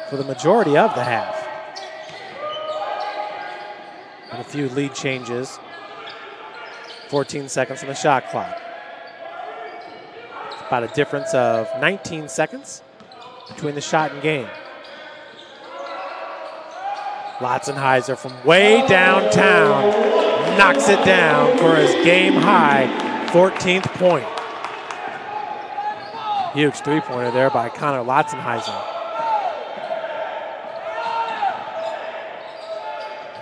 for the majority of the half. And a few lead changes. 14 seconds on the shot clock. About a difference of 19 seconds between the shot and game. Lotzenheiser from way downtown knocks it down for his game-high 14th point. Huge three-pointer there by Connor Lotzenheiser.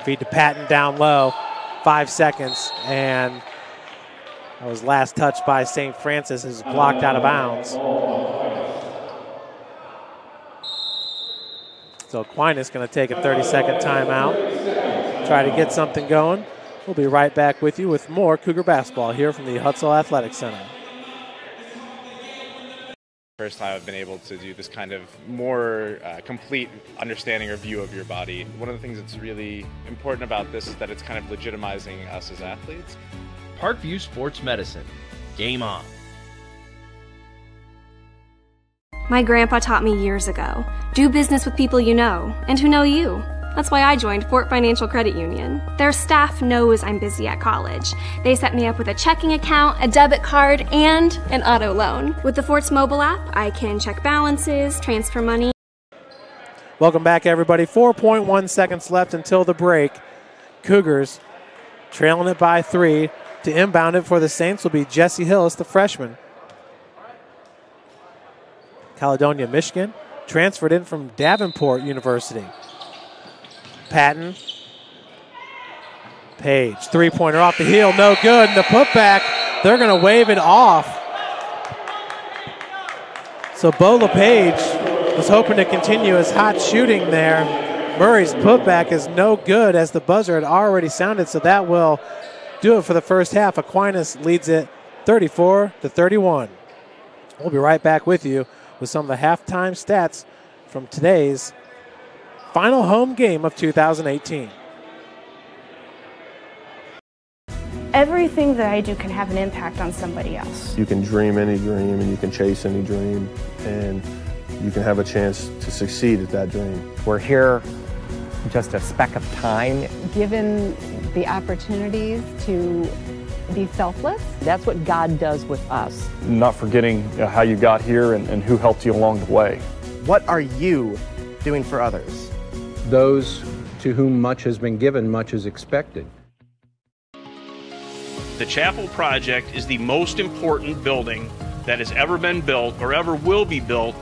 Feed to Patton down low, 5 seconds, and that was last touched by St. Francis, is blocked out of bounds. So Aquinas going to take a 30-second timeout, try to get something going. We'll be right back with you with more Cougar basketball here from the Hutzel Athletic Center. First time I've been able to do this kind of more complete understanding or view of your body. One of the things that's really important about this is that it's kind of legitimizing us as athletes. Parkview Sports Medicine. Game on. My grandpa taught me years ago, do business with people you know and who know you. That's why I joined Fort Financial Credit Union. Their staff knows I'm busy at college. They set me up with a checking account, a debit card, and an auto loan. With the Fort's mobile app, I can check balances, transfer money. Welcome back, everybody. 4.1 seconds left until the break. Cougars trailing it by 3. To inbound it for the Saints will be Jesse Hillis, the freshman. Caledonia, Michigan, transferred in from Davenport University. Patton. Page, three-pointer off the heel, no good. And the putback, they're going to wave it off. So Bo LePage was hoping to continue his hot shooting there. Murray's putback is no good as the buzzer had already sounded, so that will do it for the first half. Aquinas leads it 34-31. We'll be right back with you with some of the halftime stats from today's final home game of 2018. Everything that I do can have an impact on somebody else. You can dream any dream and you can chase any dream, and you can have a chance to succeed at that dream. We're here just a speck of time. Given the opportunities to be selfless. That's what God does with us. Not forgetting how you got here and who helped you along the way. What are you doing for others? Those to whom much has been given, much is expected. The Chapel Project is the most important building that has ever been built or ever will be built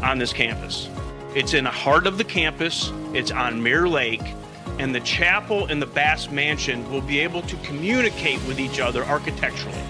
on this campus. It's in the heart of the campus, it's on Mirror Lake, and the chapel and the Bass Mansion will be able to communicate with each other architecturally.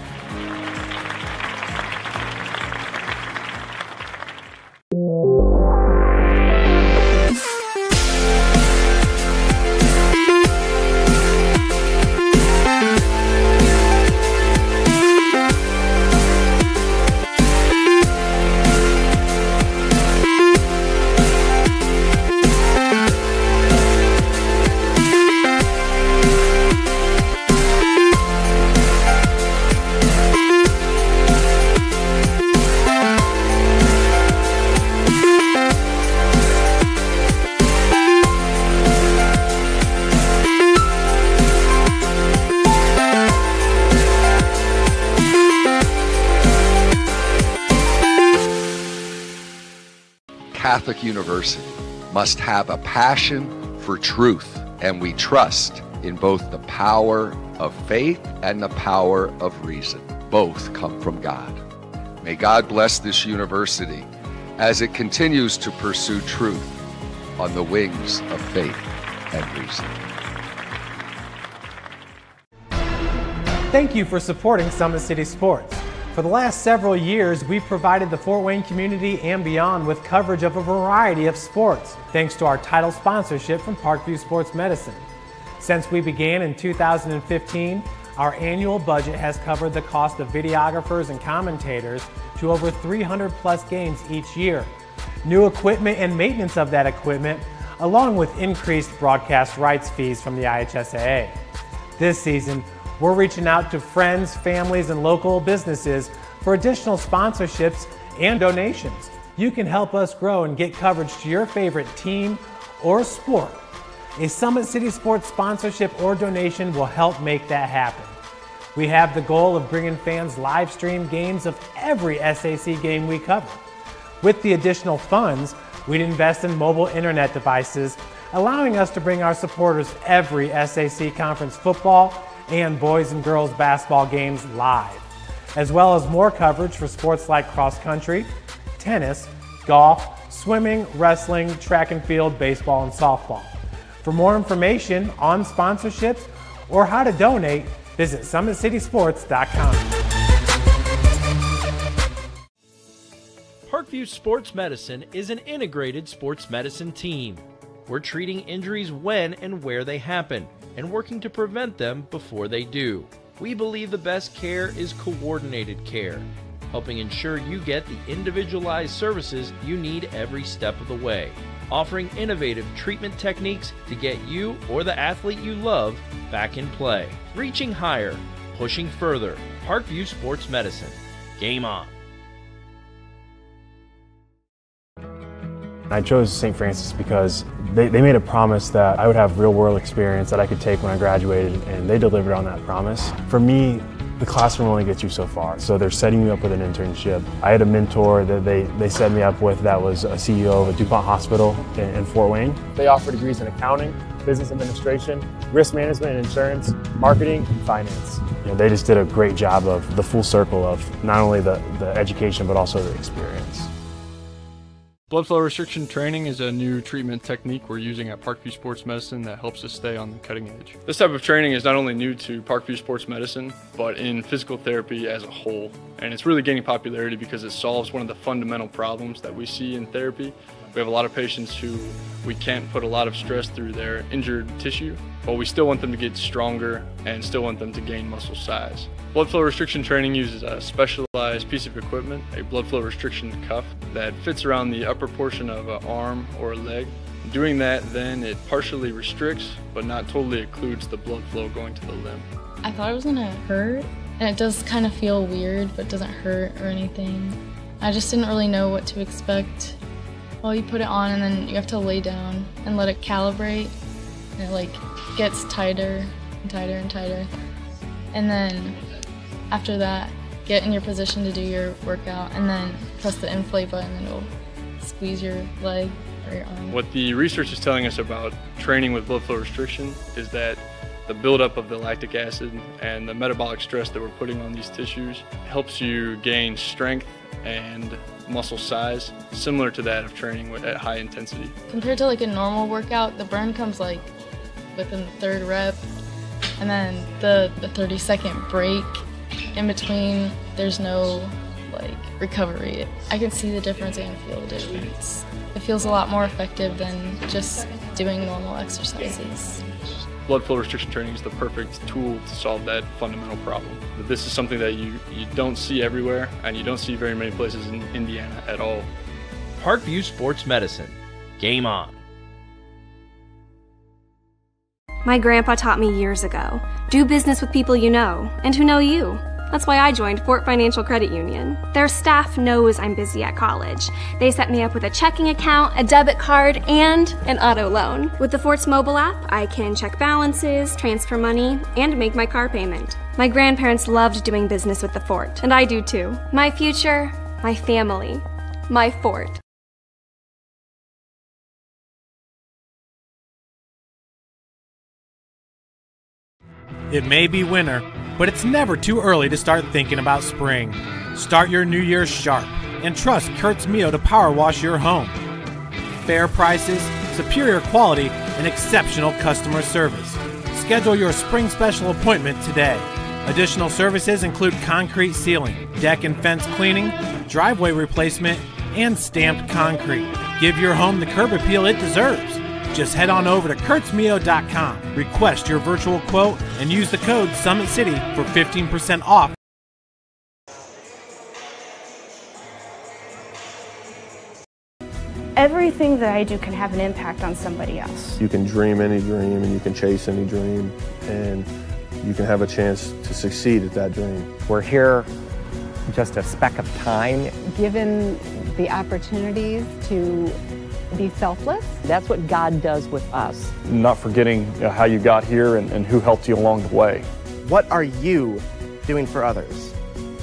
Catholic University must have a passion for truth, and we trust in both the power of faith and the power of reason. Both come from God. May God bless this university as it continues to pursue truth on the wings of faith and reason. Thank you for supporting Summit City Sports. For the last several years, we've provided the Fort Wayne community and beyond with coverage of a variety of sports, thanks to our title sponsorship from Parkview Sports Medicine. Since we began in 2015, our annual budget has covered the cost of videographers and commentators to over 300 plus games each year, new equipment and maintenance of that equipment, along with increased broadcast rights fees from the IHSAA. This season, we're reaching out to friends, families, and local businesses for additional sponsorships and donations. You can help us grow and get coverage to your favorite team or sport. A Summit City Sports sponsorship or donation will help make that happen. We have the goal of bringing fans live stream games of every SAC game we cover. With the additional funds, we'd invest in mobile internet devices, allowing us to bring our supporters every SAC conference football and boys and girls basketball games live, as well as more coverage for sports like cross country, tennis, golf, swimming, wrestling, track and field, baseball, and softball. For more information on sponsorships or how to donate, visit summitcitysports.com. Parkview Sports Medicine is an integrated sports medicine team. We're treating injuries when and where they happen, and working to prevent them before they do. We believe the best care is coordinated care, helping ensure you get the individualized services you need every step of the way, offering innovative treatment techniques to get you or the athlete you love back in play. Reaching higher, pushing further. Parkview Sports Medicine. Game on. I chose St. Francis because they made a promise that I would have real-world experience that I could take when I graduated, and they delivered on that promise. For me, the classroom only gets you so far, so they're setting you up with an internship. I had a mentor that they set me up with that was a CEO of a DuPont hospital in Fort Wayne. They offer degrees in accounting, business administration, risk management and insurance, marketing, and finance. You know, they just did a great job of the full circle of not only the education but also the experience. Blood flow restriction training is a new treatment technique we're using at Parkview Sports Medicine that helps us stay on the cutting edge. This type of training is not only new to Parkview Sports Medicine, but in physical therapy as a whole. And it's really gaining popularity because it solves one of the fundamental problems that we see in therapy. We have a lot of patients who we can't put a lot of stress through their injured tissue, but we still want them to get stronger and still want them to gain muscle size. Blood flow restriction training uses a specialized piece of equipment, a blood flow restriction cuff that fits around the upper portion of an arm or a leg. Doing that, then it partially restricts, but not totally occludes the blood flow going to the limb. I thought it was gonna hurt, and it does kind of feel weird, but doesn't hurt or anything. I just didn't really know what to expect. Well, you put it on and then you have to lay down and let it calibrate, and it like gets tighter and tighter and tighter. And then after that, get in your position to do your workout, and then press the inflate button and it'll squeeze your leg or your arm. What the research is telling us about training with blood flow restriction is that the buildup of the lactic acid and the metabolic stress that we're putting on these tissues helps you gain strength and muscle size similar to that of training at high intensity. Compared to like a normal workout, the burn comes like within the third rep, and then the 30-second break in between, there's no like recovery. I can see the difference and feel the difference. It feels a lot more effective than just doing normal exercises. Blood flow restriction training is the perfect tool to solve that fundamental problem. But this is something that you don't see everywhere, and you don't see very many places in Indiana at all. Parkview Sports Medicine. Game on. My grandpa taught me years ago, do business with people you know and who know you. That's why I joined Fort Financial Credit Union. Their staff knows I'm busy at college. They set me up with a checking account, a debit card, and an auto loan. With the Fort's mobile app, I can check balances, transfer money, and make my car payment. My grandparents loved doing business with the Fort, and I do too. My future, my family, my Fort. It may be winter, but it's never too early to start thinking about spring. Start your new year sharp and trust Kurt's Mio to power wash your home. Fair prices, superior quality, and exceptional customer service. Schedule your spring special appointment today. Additional services include concrete sealing, deck and fence cleaning, driveway replacement, and stamped concrete. Give your home the curb appeal it deserves. Just head on over to kurtzmio.com, request your virtual quote, and use the code Summit City for 15% off. Everything that I do can have an impact on somebody else. You can dream any dream and you can chase any dream, and you can have a chance to succeed at that dream. We're here just a speck of time. Given the opportunities to be selfless. That's what God does with us. Not forgetting how you got here and who helped you along the way. What are you doing for others?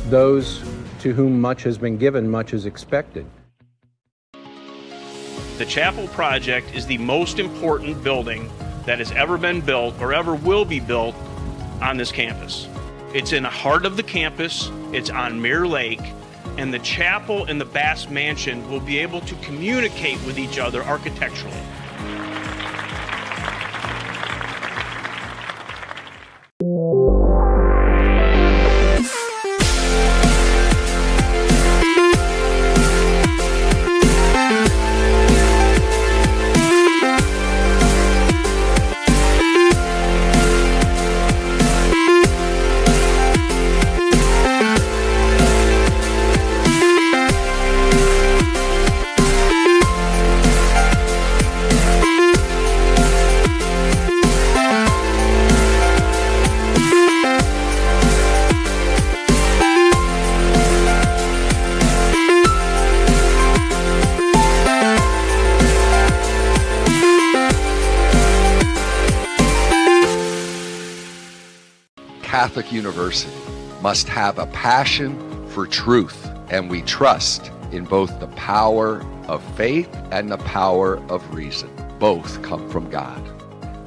Those to whom much has been given, much is expected. The Chapel Project is the most important building that has ever been built or ever will be built on this campus. It's in the heart of the campus, it's on Mirror Lake, and the chapel and the Bass Mansion will be able to communicate with each other architecturally. Catholic University must have a passion for truth, and we trust in both the power of faith and the power of reason. Both come from God.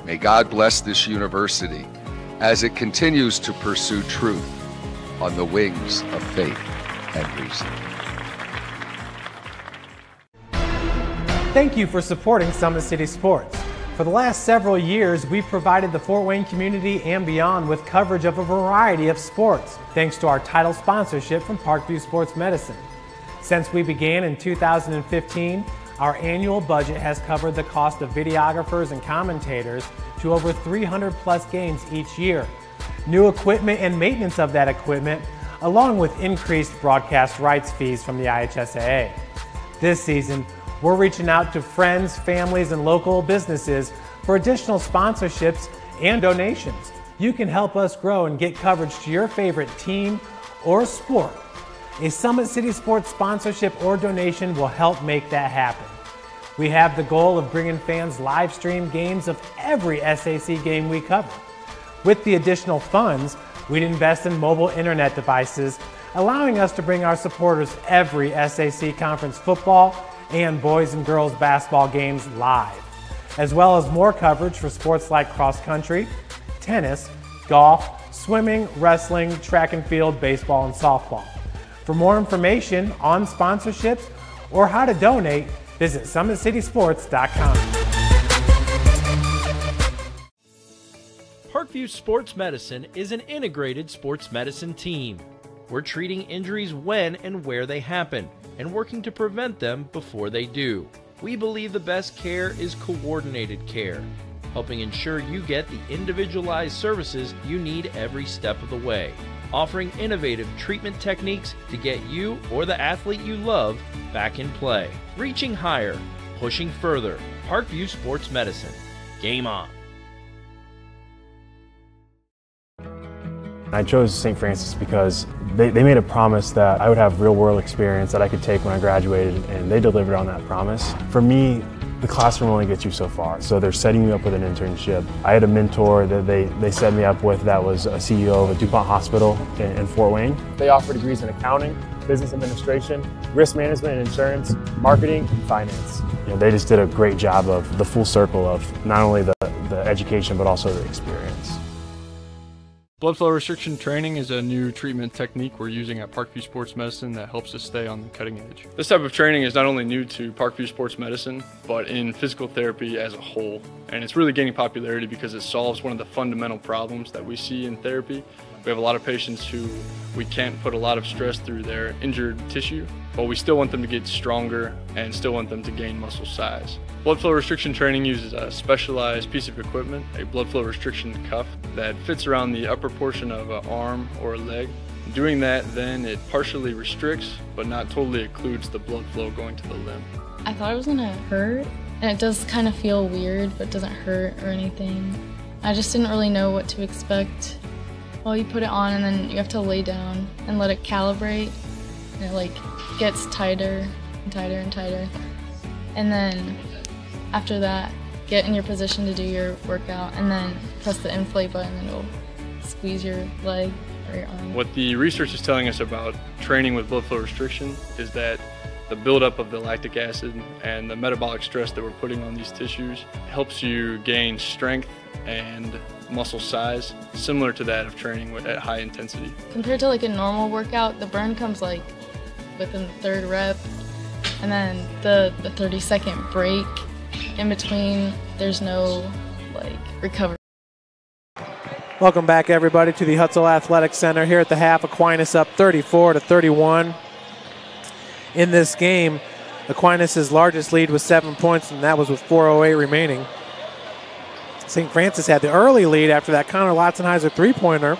May God bless this university as it continues to pursue truth on the wings of faith and reason. Thank you for supporting Summit City Sports. For the last several years, we've provided the Fort Wayne community and beyond with coverage of a variety of sports, thanks to our title sponsorship from Parkview Sports Medicine. Since we began in 2015, our annual budget has covered the cost of videographers and commentators to over 300 plus games each year. New equipment and maintenance of that equipment, along with increased broadcast rights fees from the IHSAA. This season, We're reaching out to friends, families, and local businesses for additional sponsorships and donations. You can help us grow and get coverage to your favorite team or sport. A Summit City Sports sponsorship or donation will help make that happen. We have the goal of bringing fans live stream games of every SAC game we cover. With the additional funds, we'd invest in mobile internet devices, allowing us to bring our supporters every SAC conference football and boys and girls basketball games live, as well as more coverage for sports like cross country, tennis, golf, swimming, wrestling, track and field, baseball, and softball. For more information on sponsorships or how to donate, visit summitcitysports.com. Parkview Sports Medicine is an integrated sports medicine team. We're treating injuries when and where they happen and working to prevent them before they do. We believe the best care is coordinated care, helping ensure you get the individualized services you need every step of the way, offering innovative treatment techniques to get you or the athlete you love back in play. Reaching higher, pushing further. Parkview Sports Medicine. Game on. I chose St. Francis because they made a promise that I would have real-world experience that I could take when I graduated, and they delivered on that promise. For me, the classroom only gets you so far, so they're setting you up with an internship. I had a mentor that they set me up with that was a CEO of a DuPont hospital in Fort Wayne. They offer degrees in accounting, business administration, risk management and insurance, marketing, and finance. You know, they just did a great job of the full circle of not only the education but also the experience. Blood flow restriction training is a new treatment technique we're using at Parkview Sports Medicine that helps us stay on the cutting edge. This type of training is not only new to Parkview Sports Medicine, but in physical therapy as a whole. And it's really gaining popularity because it solves one of the fundamental problems that we see in therapy. We have a lot of patients who we can't put a lot of stress through their injured tissue, but we still want them to get stronger and still want them to gain muscle size. Blood flow restriction training uses a specialized piece of equipment, a blood flow restriction cuff, that fits around the upper portion of an arm or a leg. Doing that, then it partially restricts, but not totally occludes the blood flow going to the limb. I thought it was gonna hurt, and it does kind of feel weird, but doesn't hurt or anything. I just didn't really know what to expect. Well, you put it on and then you have to lay down and let it calibrate, and it like gets tighter and tighter and tighter. And then after that, get in your position to do your workout and then press the inflate button and it'll squeeze your leg or your arm. What the research is telling us about training with blood flow restriction is that the buildup of the lactic acid and the metabolic stress that we're putting on these tissues helps you gain strength and muscle size, similar to that of training at high intensity. Compared to like a normal workout, the burn comes like within the third rep, and then the 30-second break in between, there's no like recovery. Welcome back, everybody, to the Hutzel Athletic Center. Here at the half, Aquinas up 34-31. In this game, Aquinas' largest lead was 7 points, and that was with 4:08 remaining. St. Francis had the early lead after that Connor Lotzenheiser three-pointer.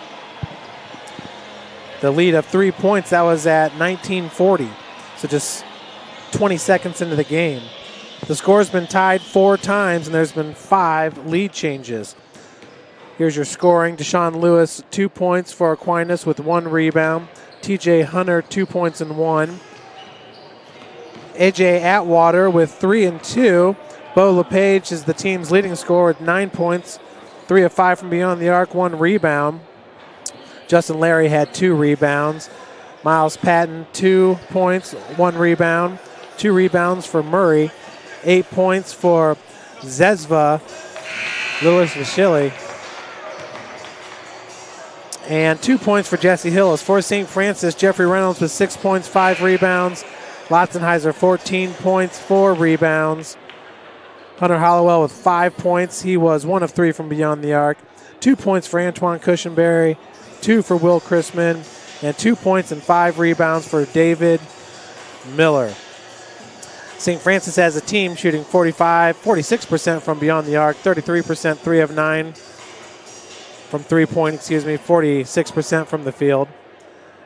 The lead of 3 points, that was at 19:40, so just 20 seconds into the game. The score's been tied 4 times, and there's been 5 lead changes. Here's your scoring. Deshaun Lewis, 2 points for Aquinas with 1 rebound. TJ Hunter, 2 points and 1. AJ Atwater with 3 and 2. Bo LePage is the team's leading scorer with 9 points, 3 of 5 from beyond the arc, 1 rebound. Justin Larry had 2 rebounds. Miles Patton, 2 points, 1 rebound. 2 rebounds for Murray. 8 points for Zezva, Louis Vashili. And 2 points for Jesse Hillis. For St. Francis, Jeffrey Reynolds with 6 points, 5 rebounds. Lotzenheiser, 14 points, 4 rebounds. Hunter Hollowell with 5 points. He was 1 of 3 from beyond the arc. 2 points for Antoine Cushenberry, 2 for Will Chrisman, and 2 points and 5 rebounds for David Miller. St. Francis as a team shooting 46% from beyond the arc, 33%, 3 of 9 from 3-point, 46% from the field,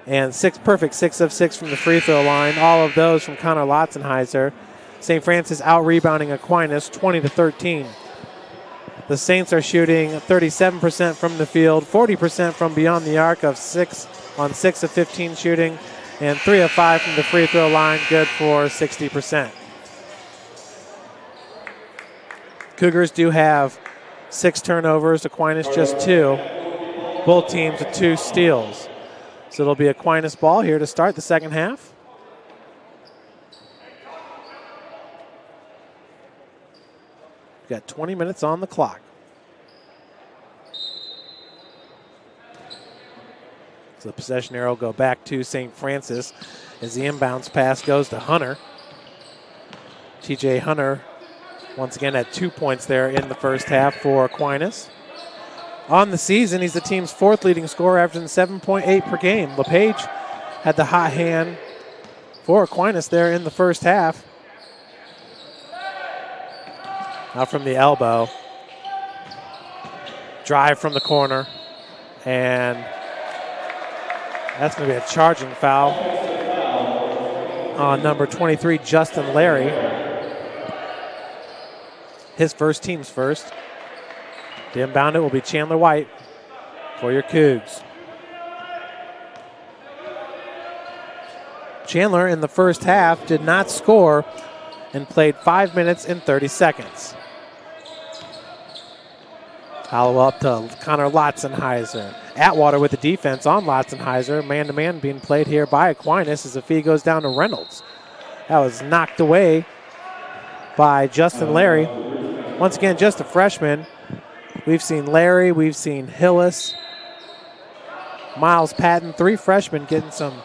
and perfect 6 of 6 from the free throw line. All of those from Connor Lotzenheiser. St. Francis out-rebounding Aquinas 20-13. The Saints are shooting 37% from the field, 40% from beyond the arc of 6 of 15 shooting, and 3 of 5 from the free throw line, good for 60%. Cougars do have 6 turnovers, Aquinas just 2. Both teams with 2 steals. So it'll be Aquinas ball here to start the second half. We've got 20 minutes on the clock. So the possession arrow will go back to St. Francis as the inbounds pass goes to Hunter. TJ Hunter once again had 2 points there in the first half for Aquinas. On the season, he's the team's 4th leading scorer, averaging 7.8 per game. LePage had the hot hand for Aquinas there in the first half. Out from the elbow. Drive from the corner. And that's going to be a charging foul on number 23, Justin Larry. His first, team's first. The inbound it will be Chandler White for your Cougs. Chandler in the first half did not score and played 5 minutes and 30 seconds. Follow up to Connor Lotzenheiser. Atwater with the defense on Lotzenheiser. Man-to-man being played here by Aquinas as the feed goes down to Reynolds. That was knocked away by Justin Larry. Once again, just a freshman. We've seen Larry, we've seen Hillis, Miles Patton, 3 freshmen getting some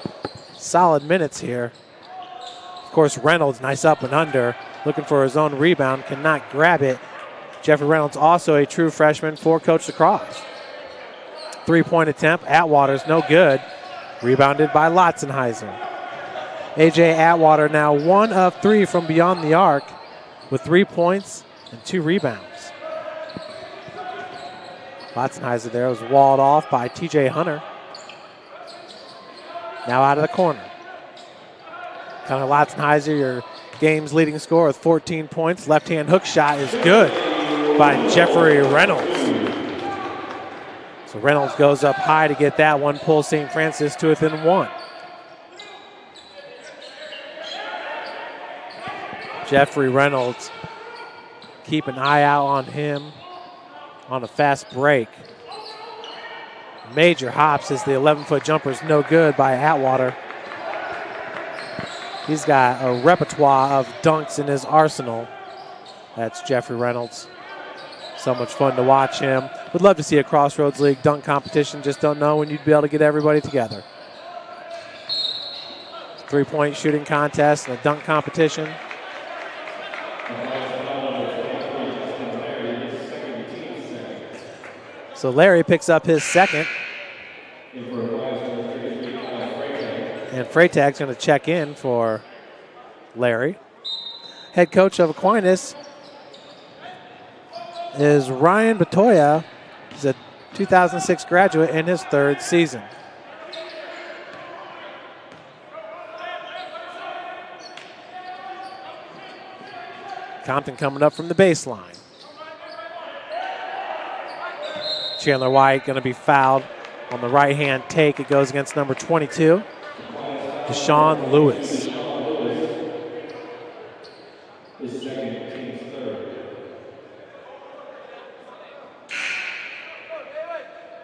solid minutes here. Of course, Reynolds, nice up and under, looking for his own rebound, cannot grab it. Jeffrey Reynolds, also a true freshman for Coach Lacrosse. 3-point attempt, Atwater's no good. Rebounded by Lotzenheiser. A.J. Atwater now 1 of 3 from beyond the arc with 3 points and 2 rebounds. Lotzenheiser there was walled off by TJ Hunter. Now out of the corner. Connor Lotzenheiser, your game's leading scorer with 14 points. Left-hand hook shot is good by Jeffrey Reynolds. So Reynolds goes up high to get that one, pulls St. Francis to within 1. Jeffrey Reynolds, keep an eye out on him on a fast break. Major hops as the 11-foot jumper is no good by Atwater. He's got a repertoire of dunks in his arsenal. That's Jeffrey Reynolds. So much fun to watch him. Would love to see a Crossroads League dunk competition. Just don't know when you'd be able to get everybody together. 3-point shooting contest and a dunk competition. So Larry picks up his second. And Freytag's going to check in for Larry. Head coach of Aquinas is Ryan Batoya. He's a 2006 graduate in his 3rd season. Compton coming up from the baseline. Chandler White going to be fouled on the right-hand take. It goes against number 22, Deshaun Lewis.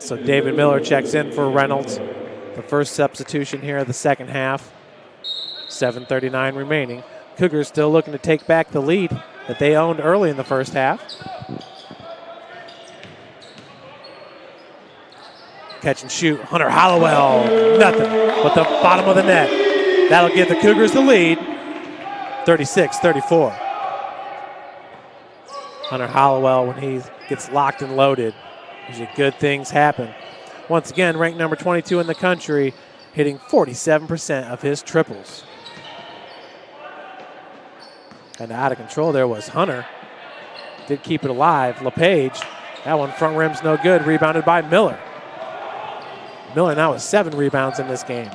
So David Miller checks in for Reynolds. The first substitution here of the second half. 7:39 remaining. Cougars still looking to take back the lead that they owned early in the first half. Catch and shoot, Hunter Hollowell, nothing but the bottom of the net. That'll give the Cougars the lead, 36-34. Hunter Hollowell, when he gets locked and loaded, usually good things happen. Once again, ranked number 22 in the country, hitting 47% of his triples. And out of control there was Hunter. Did keep it alive. LePage, that one front rim's no good, rebounded by Miller. Miller now with 7 rebounds in this game.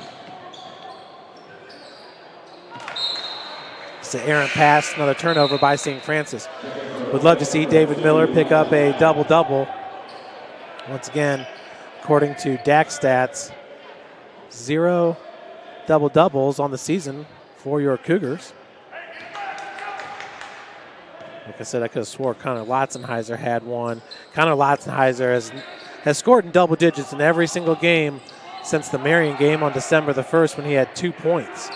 That's an errant pass, another turnover by St. Francis. Would love to see David Miller pick up a double-double. Once again, according to DAC stats, 0 double-doubles on the season for your Cougars. Like I said, I could have swore Connor Lotzenheiser had one. Connor Lotzenheiser has scored in double digits in every single game since the Marion game on December the 1st when he had 2 points.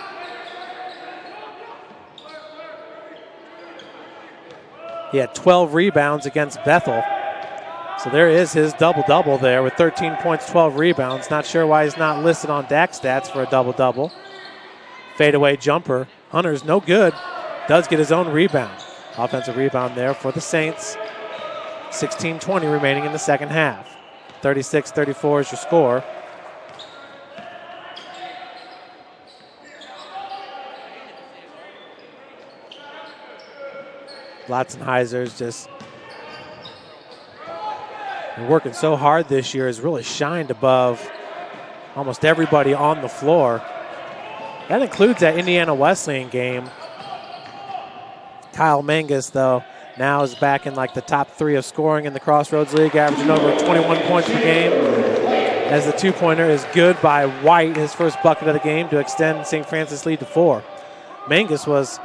He had 12 rebounds against Bethel. So there is his double-double there with 13 points, 12 rebounds. Not sure why he's not listed on DAC stats for a double-double. Fadeaway jumper. Hunter's no good. Does get his own rebound. Offensive rebound there for the Saints. 16:20 remaining in the second half. 36-34 is your score. Lotzenheiser's just been working so hard this year, has really shined above almost everybody on the floor. That includes that Indiana Wesleyan game. Kyle Mangus, though, now is back in like the top 3 of scoring in the Crossroads League, averaging over 21 points per game. As the two-pointer is good by White, his first bucket of the game, to extend St. Francis lead to 4. Mangus was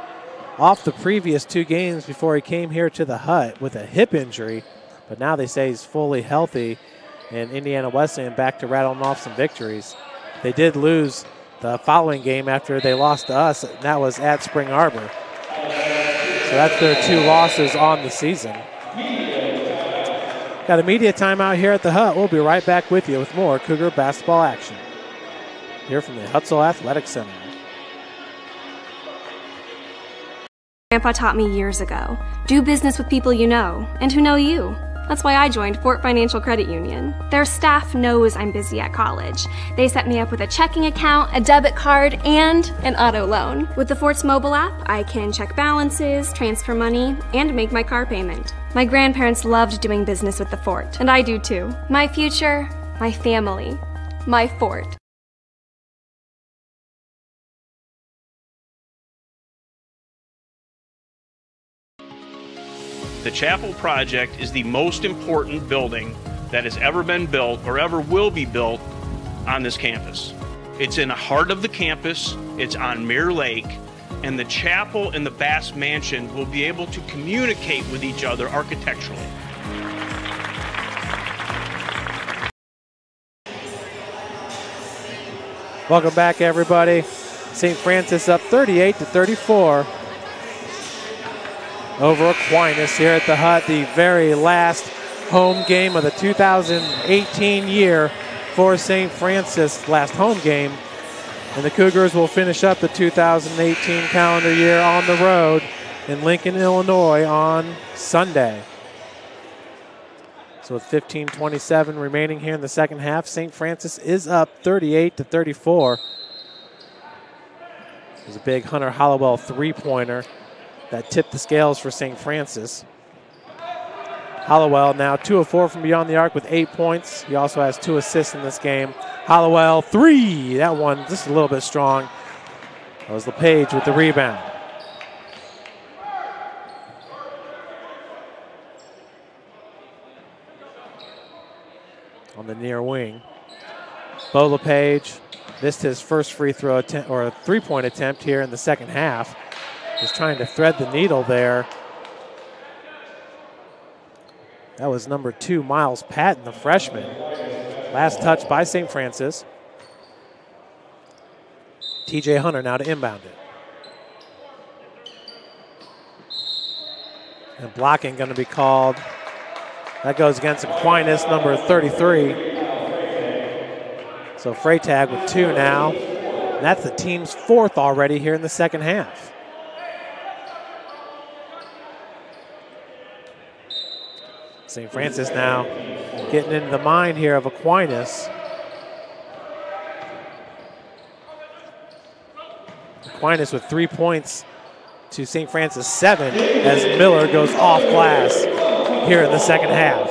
off the previous 2 games before he came here to the Hut with a hip injury, but now they say he's fully healthy, and Indiana Wesleyan back to rattling off some victories. They did lose the following game after they lost to us, and that was at Spring Arbor. So that's their 2 losses on the season. Got a media timeout here at the Hut. We'll be right back with you with more Cougar basketball action here from the Hutzel Athletic Center. Grandpa taught me years ago, do business with people you know and who know you. That's why I joined Fort Financial Credit Union. Their staff knows I'm busy at college. They set me up with a checking account, a debit card, and an auto loan. With the Fort's mobile app, I can check balances, transfer money, and make my car payment. My grandparents loved doing business with the Fort, and I do too. My future, my family, my Fort. The Chapel project is the most important building that has ever been built or ever will be built on this campus. It's in the heart of the campus, it's on Mirror Lake, and the chapel and the Bass Mansion will be able to communicate with each other architecturally. Welcome back, everybody. St. Francis up 38-34. Over Aquinas here at the Hut, the very last home game of the 2018 year for St. Francis, last home game. And the Cougars will finish up the 2018 calendar year on the road in Lincoln, Illinois on Sunday. So with 15:27 remaining here in the second half, St. Francis is up 38-34. There's a big Hunter Hollowell three-pointer that tipped the scales for St. Francis. Hollowell now 2 of 4 from beyond the arc with 8 points. He also has 2 assists in this game. Hollowell, 3. That one just a little bit strong. That was LePage with the rebound. On the near wing, Bo LePage missed his first free throw attempt, or a three-point attempt here in the second half. Just trying to thread the needle there. That was number 2, Miles Patton, the freshman. Last touch by St. Francis. TJ Hunter now to inbound it. And blocking going to be called. That goes against Aquinas, number 33. So Freytag with 2 now. And that's the team's 4th already here in the second half. St. Francis now getting into the mind here of Aquinas. Aquinas with 3 points to St. Francis 7 as Miller goes off glass here in the second half.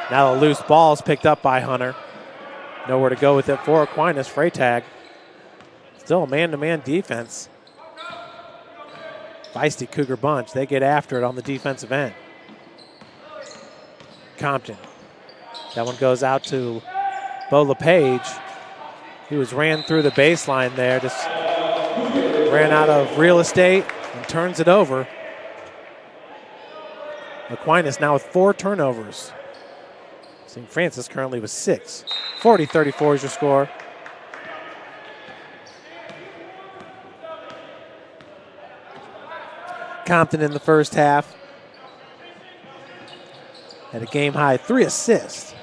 Now the loose ball is picked up by Hunter. Nowhere to go with it for Aquinas. Freytag. Still a man-to-man defense. Feisty Cougar bunch. They get after it on the defensive end. Compton. That one goes out to Bo LePage. He was ran through the baseline there, just ran out of real estate and turns it over. Aquinas now with 4 turnovers. St. Francis currently with 6. 40-34 is your score. Compton in the first half had a game high 3 assists.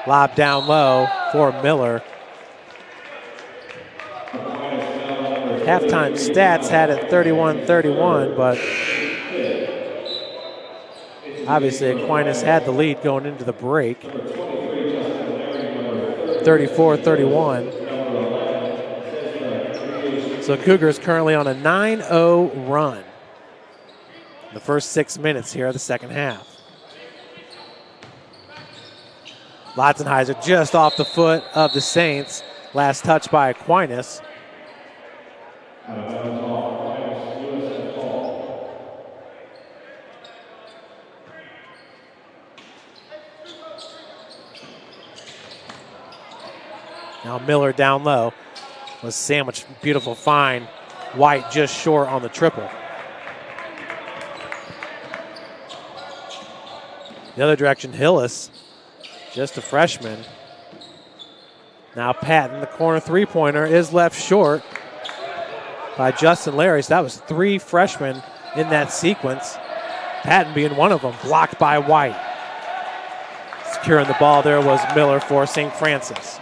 Lob down low for Miller. Halftime stats had it 31-31, but obviously Aquinas had the lead going into the break. 34-31. So Cougars currently on a 9-0 run in the first 6 minutes here of the second half. Lotzenheiser just off the foot of the Saints. Last touch by Aquinas. Now Miller down low. Was sandwiched, beautiful find. White just short on the triple. The other direction, Hillis, just a freshman. Now Patton, the corner three-pointer, is left short by Justin Larry. So that was 3 freshmen in that sequence. Patton being one of them, blocked by White. Securing the ball there was Miller for St. Francis.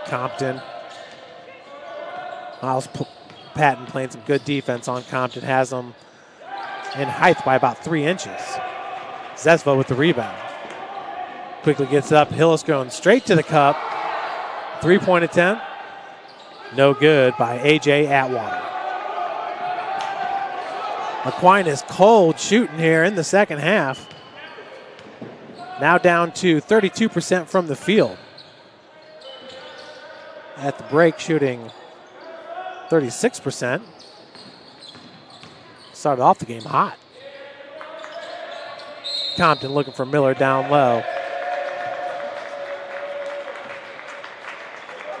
Compton. Miles Patton playing some good defense on Compton. Has them in height by about 3 inches. Zesvo with the rebound. Quickly gets up. Hillis going straight to the cup. 3-point attempt. No good by A.J. Atwater. Aquinas cold shooting here in the second half. Now down to 32% from the field. At the break, shooting 36%. Started off the game hot. Compton looking for Miller down low.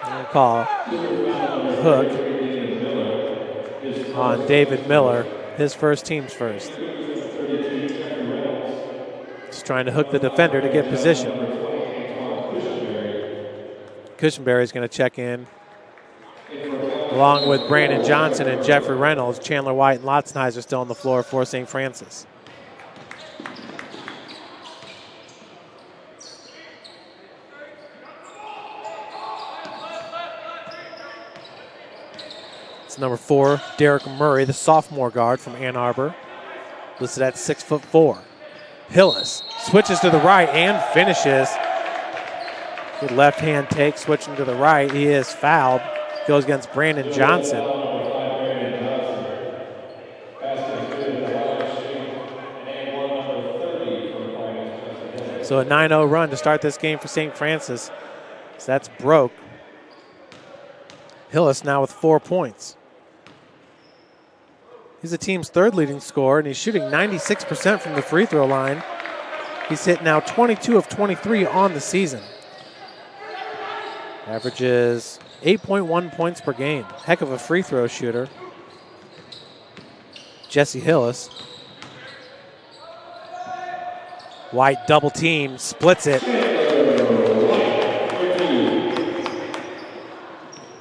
We'll call hook on David Miller, his first, team's first. Just trying to hook the defender to get position. Cushenberry is going to check in along with Brandon Johnson and Jeffrey Reynolds. Chandler White and Lotzenheiser still on the floor for St. Francis. It's number 4, Derek Murray, the sophomore guard from Ann Arbor, listed at 6'4". Hillis switches to the right and finishes. Good left-hand take, switching to the right. He is fouled. Goes against Brandon Johnson. So a 9-0 run to start this game for St. Francis. So that's broke. Hillis now with 4 points. He's the team's 3rd leading scorer, and he's shooting 96% from the free throw line. He's hit now 22 of 23 on the season. Averages 8.1 points per game. Heck of a free throw shooter. Jesse Hillis. White double team, splits it.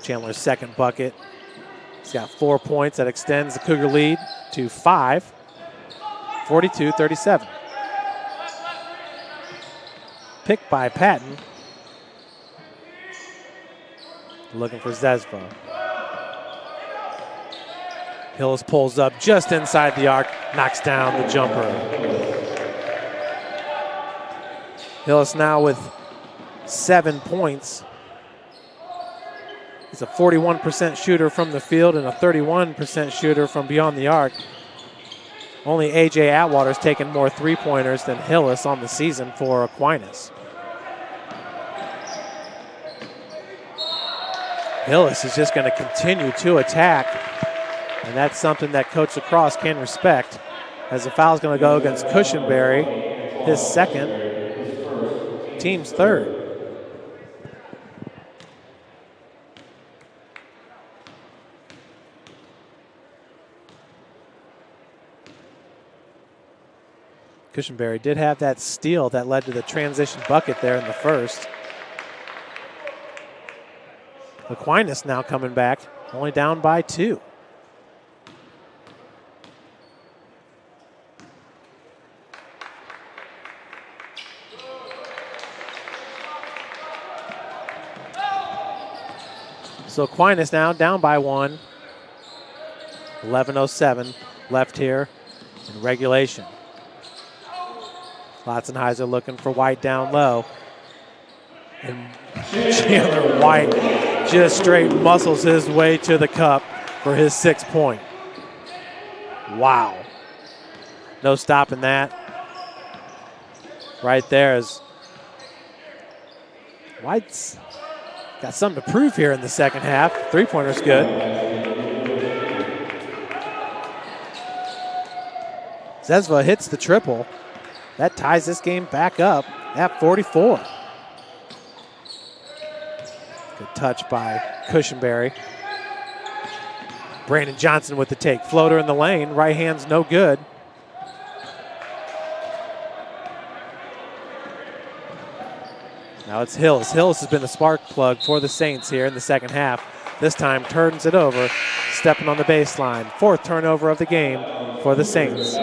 Chandler's second bucket. He's got 4 points. That extends the Cougar lead to 5. 42-37. Picked by Patton. Looking for Zesvo. Hillis pulls up just inside the arc, knocks down the jumper. Hillis now with 7 points. He's a 41% shooter from the field and a 31% shooter from beyond the arc. Only A.J. Atwater's taken more three-pointers than Hillis on the season for Aquinas. Hillis is just going to continue to attack, and that's something that Coach Lacrosse can respect, as the foul is going to go against Cushenberry, his second, team's third. Cushenberry did have that steal that led to the transition bucket there in the first. Aquinas now coming back, only down by 2. So Aquinas now down by 1. 11:07 left here in regulation. Latzenheiser looking for White down low. And Chandler White just straight muscles his way to the cup for his 6th point. Wow. No stopping that. Right there is White's got something to prove here in the second half. Three-pointer's good. Zezva hits the triple. That ties this game back up at 44. Good touch by Cushenberry. Brandon Johnson with the take. Floater in the lane. Right hand's no good. Now it's Hillis. Hillis has been the spark plug for the Saints here in the second half. This time turns it over, stepping on the baseline. 4th turnover of the game for the Saints.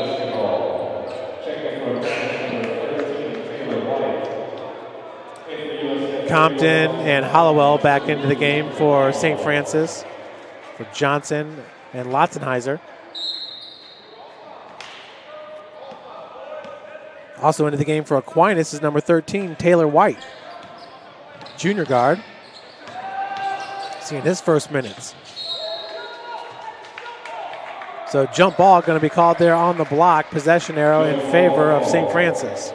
Compton and Hollowell back into the game for St. Francis, for Johnson and Latzenheiser. Also into the game for Aquinas is number 13, Taylor White, junior guard, seeing his first minutes. So jump ball going to be called there on the block, possession arrow in favor of St. Francis.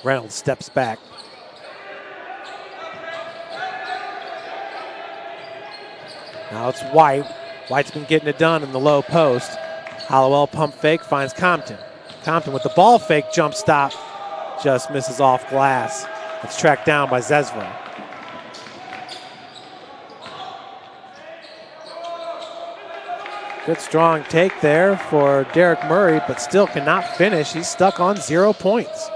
Reynolds steps back. Now it's White. White's been getting it done in the low post. Hollowell pump fake, finds Compton. Compton with the ball fake jump stop. Just misses off glass. It's tracked down by Zezva. Good strong take there for Derek Murray, but still cannot finish. He's stuck on 0 points.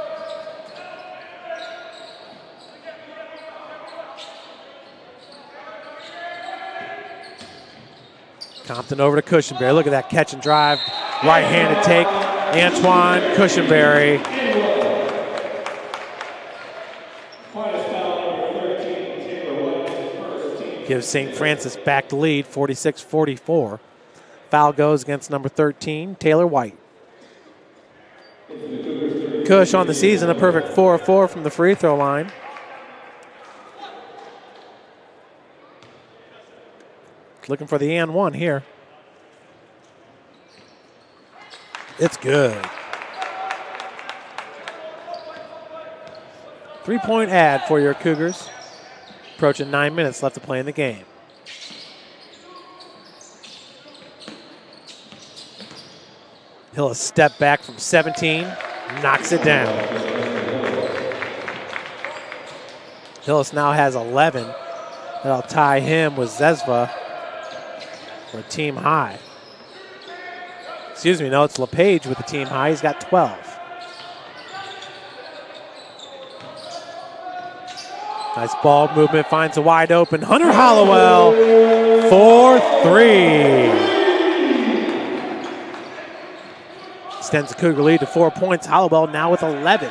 Compton over to Cushenberry. Look at that catch and drive. Right-handed take. Antoine Cushenberry. Gives St. Francis back to lead, 46-44. Foul goes against number 13, Taylor White. Cush on the season, a perfect 4 of 4 from the free throw line. Looking for the and one here. It's good. 3-point ad for your Cougars. Approaching 9 minutes left to play in the game. He'll step back from 17, knocks it down. Hillis now has 11. That'll tie him with Zezva for a team high. Excuse me, no, it's LePage with the team high. He's got 12. Nice ball movement, finds a wide open Hunter Hollowell for 3. Extends the Cougar lead to 4 points. Hollowell now with 11.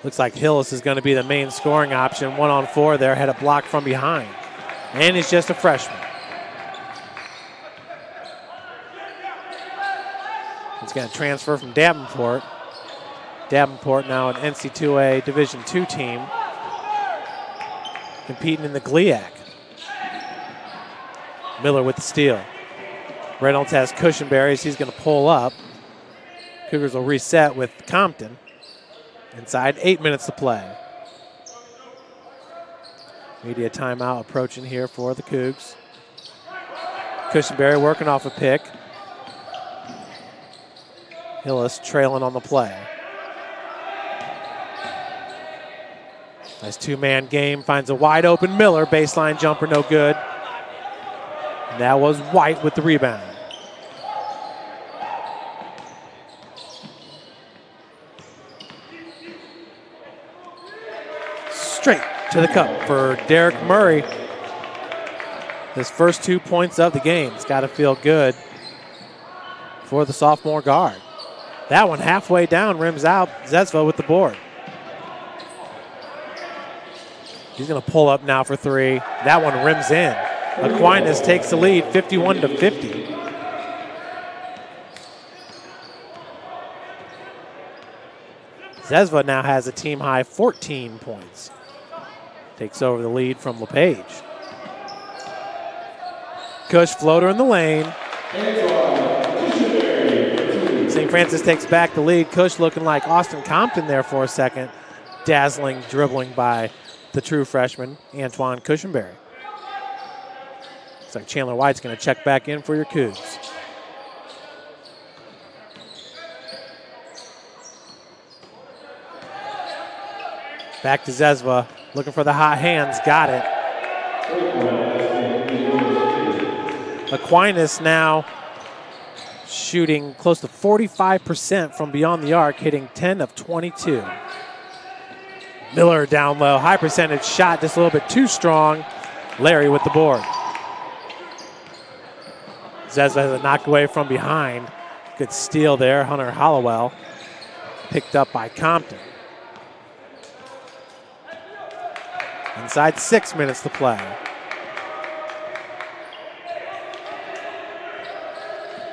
Looks like Hillis is going to be the main scoring option. 1-on-4 there, had a block from behind. And he's just a freshman. He's going to transfer from Davenport. Davenport now an NC2A Division II team, competing in the GLIAC. Miller with the steal. Reynolds has Cushenberry. He's going to pull up. Cougars will reset with Compton. Inside 8 minutes to play. Media timeout approaching here for the Cougs. Cushenberry working off a pick. Hillis trailing on the play. Nice two-man game. Finds a wide open Miller. Baseline jumper, no good. And that was White with the rebound. Straight to the cup for Derek Murray. His first 2 points of the game. It's got to feel good for the sophomore guard. That one halfway down, rims out. Zesva with the board. He's going to pull up now for three. That one rims in. Aquinas takes the lead, 51-50. Zesva now has a team-high 14 points. Takes over the lead from LePage. Cush floater in the lane. St. Francis takes back the lead. Cush looking like Austin Compton there for a second. Dazzling dribbling by the true freshman, Antoine Cushenberry. Looks like Chandler White's going to check back in for your Cougs. Back to Zesva, looking for the hot hands, got it. Aquinas now shooting close to 45% from beyond the arc, hitting 10 of 22. Miller down low, high percentage shot, just a little bit too strong. Larry with the board. Zesva has a knock away from behind. Good steal there, Hunter Hollowell. Picked up by Compton. Inside 6 minutes to play.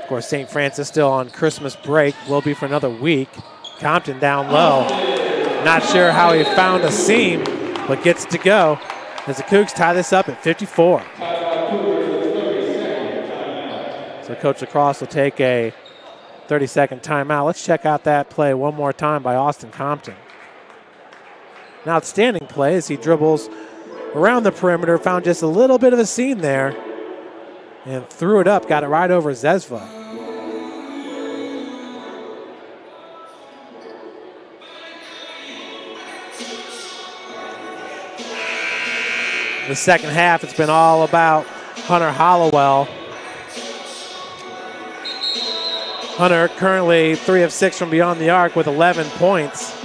Of course, St. Francis still on Christmas break. Will be for another week. Compton down low. Not sure how he found a seam, but gets to go as the Cougs tie this up at 54. So Coach Lacrosse will take a 30-second timeout. Let's check out that play one more time by Austin Compton. An outstanding play as he dribbles around the perimeter, found just a little bit of a seam there, and threw it up, got it right over Zesva. The second half, it's been all about Hunter Hollowell. Hunter currently 3 of 6 from beyond the arc with 11 points.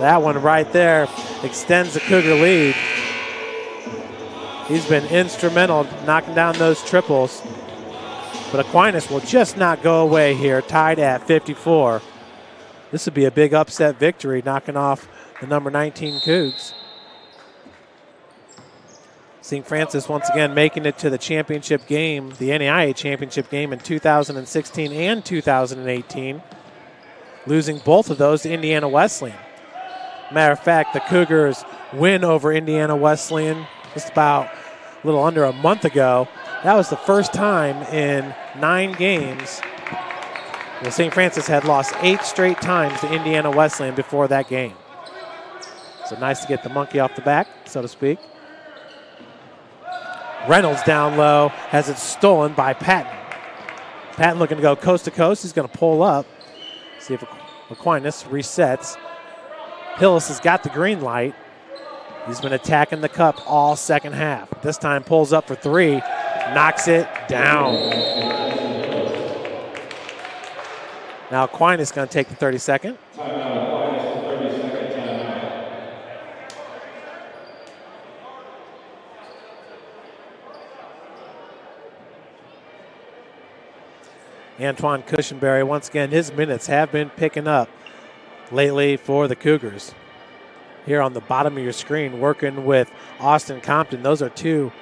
That one right there extends the Cougar lead. He's been instrumental knocking down those triples. But Aquinas will just not go away here, tied at 54. This would be a big upset victory, knocking off the number 19 Cougs. St. Francis once again making it to the championship game, the NAIA championship game in 2016 and 2018, losing both of those to Indiana Wesleyan. Matter of fact, the Cougars win over Indiana Wesleyan just about a little under a month ago. That was the first time in 9 games. Well, St. Francis had lost 8 straight times to Indiana Wesleyan before that game. So nice to get the monkey off the back, so to speak. Reynolds down low, has it stolen by Patton. Patton looking to go coast to coast. He's going to pull up. See if Aquinas resets. Hillis has got the green light. He's been attacking the cup all second half. This time pulls up for 3, knocks it down. Now Aquinas is going to take the 30-second. Antoine Cushenberry, once again, his minutes have been picking up lately for the Cougars. here on the bottom of your screen, working with Austin Compton. Those are two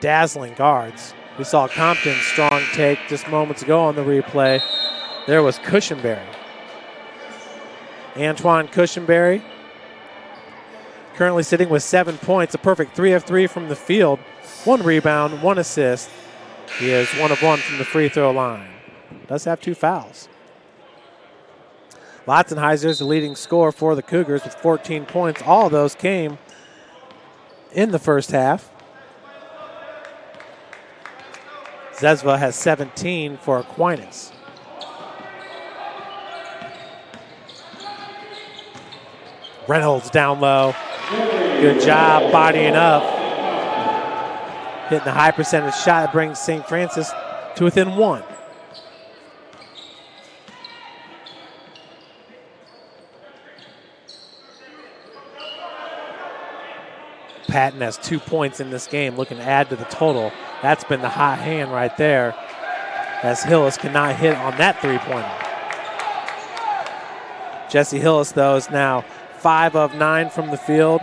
dazzling guards. We saw Compton's strong take just moments ago on the replay. There was Cushenberry. Antoine Cushenberry currently sitting with 7 points, a perfect 3 of 3 from the field, 1 rebound, 1 assist. He is 1 of 1 from the free throw line. Does have 2 fouls. Lotzenheiser is the leading scorer for the Cougars with 14 points. All of those came in the first half. Zezva has 17 for Aquinas. Reynolds down low. Good job bodying up. Hitting the high percentage shot that brings St. Francis to within 1. Patton has 2 points in this game, looking to add to the total. That's been the hot hand right there, as Hillis cannot hit on that 3-pointer. Jesse Hillis, though, is now 5 of 9 from the field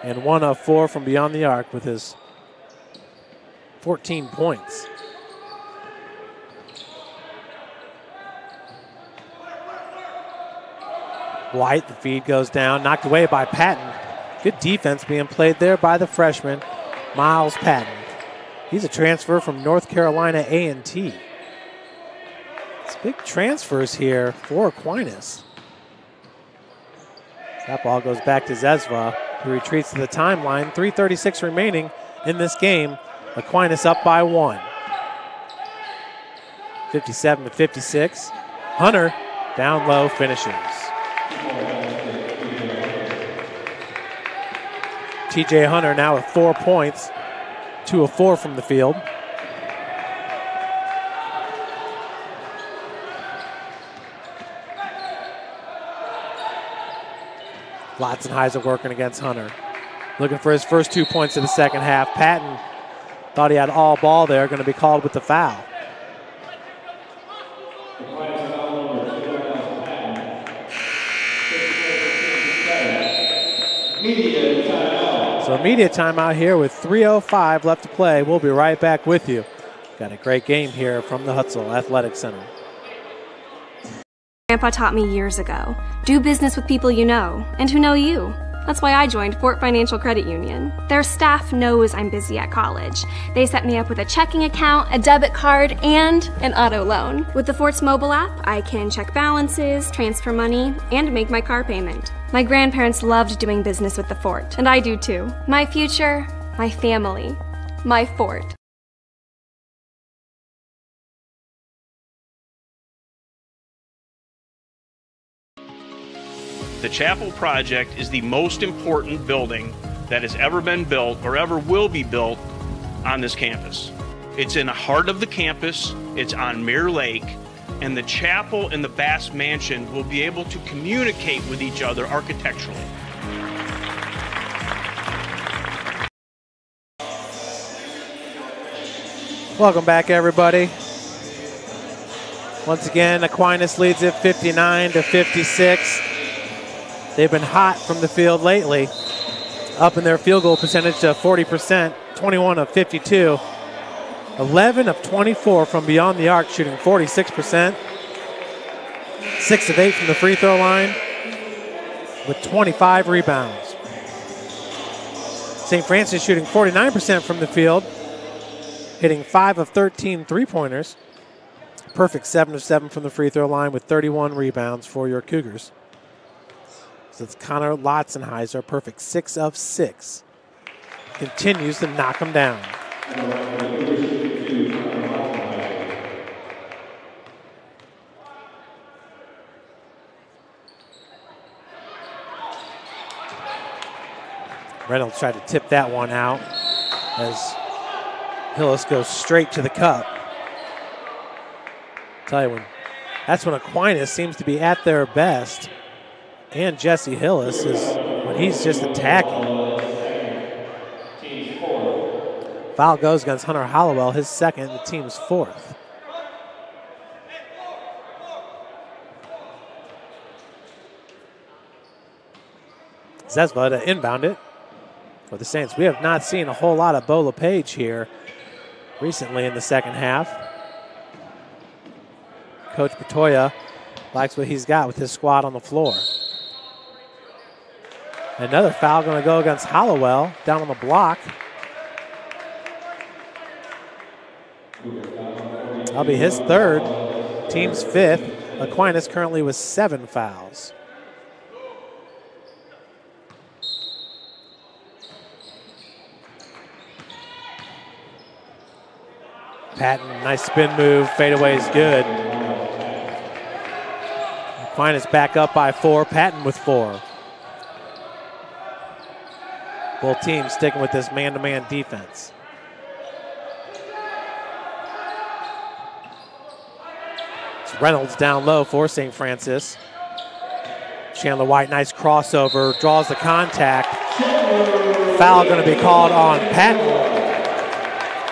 and 1 of 4 from beyond the arc with his 14 points. White, the feed goes down, knocked away by Patton. Good defense being played there by the freshman, Miles Patton. He's a transfer from North Carolina A&T. It's big transfers here for Aquinas. That ball goes back to Zezva, who retreats to the timeline. 3:36 remaining in this game. Aquinas up by 1. 57-56. Hunter down low finishes. TJ Hunter now with 4 points, 2 of 4 from the field. Lotzenheiser working against Hunter. Looking for his first 2 points of the second half. Patton thought he had all ball there, going to be called with the foul. So immediate timeout here with 3:05 left to play. We'll be right back with you. Got a great game here from the Hutzel Athletic Center. Grandpa taught me years ago, do business with people you know and who know you. That's why I joined Fort Financial Credit Union. Their staff knows I'm busy at college. They set me up with a checking account, a debit card, and an auto loan. With the Fort's mobile app, I can check balances, transfer money, and make my car payment. My grandparents loved doing business with the Fort, and I do too. My future, my family, my Fort. The Chapel project is the most important building that has ever been built or ever will be built on this campus. It's in the heart of the campus, it's on Mirror Lake, and the chapel and the Bass Mansion will be able to communicate with each other architecturally. Welcome back, everybody. Once again, Aquinas leads it 59-56. They've been hot from the field lately, up in their field goal percentage to 40%, 21 of 52. 11 of 24 from beyond the arc, shooting 46%. 6 of 8 from the free throw line with 25 rebounds. St. Francis shooting 49% from the field, hitting 5 of 13 three-pointers. Perfect 7 of 7 from the free throw line with 31 rebounds for your Cougars. So it's Connor Lotzenheiser, perfect 6 of 6. Continues to knock them down. Reynolds tried to tip that one out as Hillis goes straight to the cup. Tell you, that's when Aquinas seems to be at their best. And Jesse Hillis is when he's just attacking. Foul goes against Hunter Hollowell, his second, the team's fourth. Zesva to inbound it for the Saints. We have not seen a whole lot of Bo LePage here recently in the second half. Coach Petoya likes what he's got with his squad on the floor. Another foul going to go against Hollowell down on the block. That'll be his third, team's fifth. Aquinas currently with 7 fouls. Patton, nice spin move, fadeaway is good. Aquinas back up by 4, Patton with 4. Both teams sticking with this man-to-man defense. It's Reynolds down low for St. Francis. Chandler White, nice crossover, draws the contact. Foul going to be called on Patton.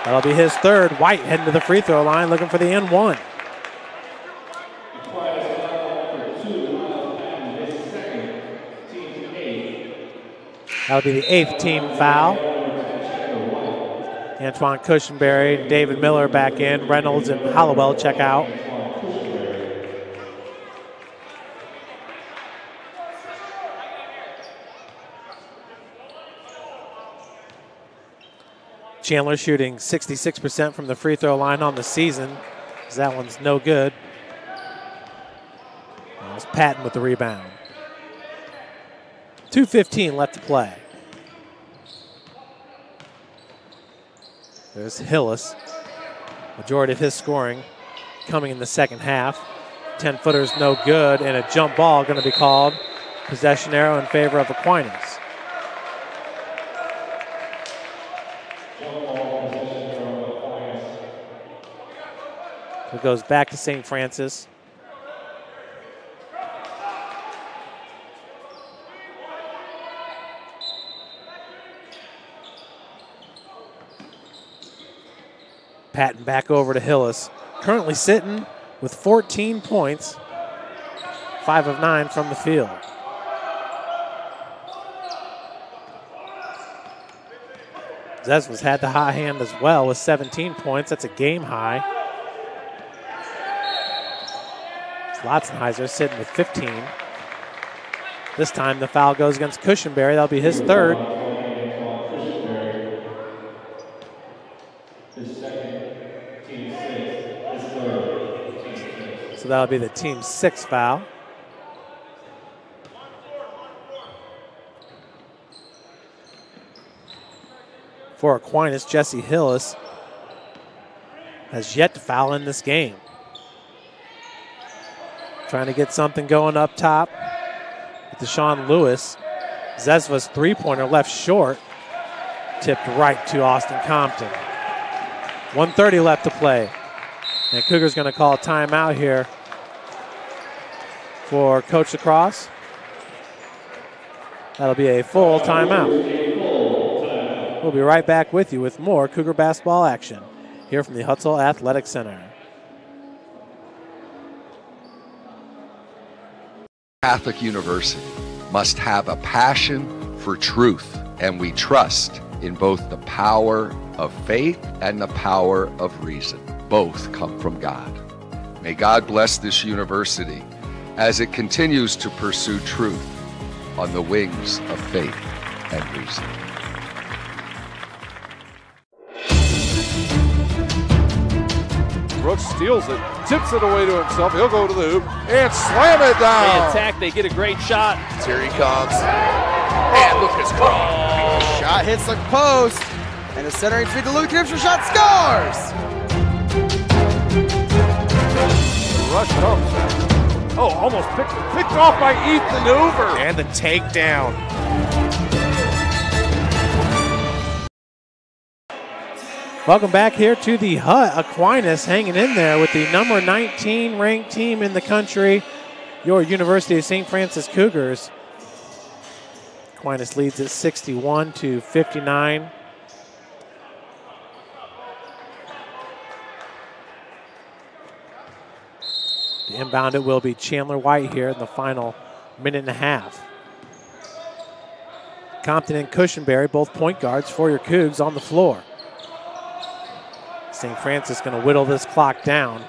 That'll be his third. White heading to the free throw line, looking for the N1. That'll be the 8th team foul. Antoine Cushenberry, David Miller back in. Reynolds and Hollowell check out. Chandler shooting 66% from the free throw line on the season. That one's no good. That was Patton with the rebound. 2:15 left to play. There's Hillis. Majority of his scoring coming in the second half. 10-footer's no good, and a jump ball going to be called. Possession arrow in favor of Aquinas. It goes back to St. Francis. Patton back over to Hillis. Currently sitting with 14 points, 5 of 9 from the field. Zesva's had the high hand as well with 17 points. That's a game high. Slotzenheiser sitting with 15. This time the foul goes against Cushenberry. That'll be his third. So that'll be the team's 6th foul. For Aquinas, Jesse Hillis has yet to foul in this game. Trying to get something going up top with Deshaun Lewis. Zesva's three-pointer left short. Tipped right to Austin Compton. 1:30 left to play. And Cougar's going to call a timeout here for Coach Lacrosse. That'll be a full timeout. We'll be right back with you with more Cougar basketball action here from the Hutzel Athletic Center. Catholic University must have a passion for truth, and we trust in both the power of faith and the power of reason. Both come from God. May God bless this university as it continues to pursue truth on the wings of faith and reason. Brooks steals it, tips it away to himself. He'll go to the hoop and slam it down. They attack, they get a great shot. Here he comes. And look at his cross. Shot hits the post. And the centering feed to Luke Gibson. Shot scores. Rush comes. Oh, almost picked off by Ethan Hoover. And the takedown. Welcome back here to the Hut. Aquinas hanging in there with the number 19 ranked team in the country, your University of St. Francis Cougars. Aquinas leads at 61-59. The inbound it will be Chandler White here in the final minute and a half. Compton and Cushenberry, both point guards for your Cougs on the floor. St. Francis going to whittle this clock down.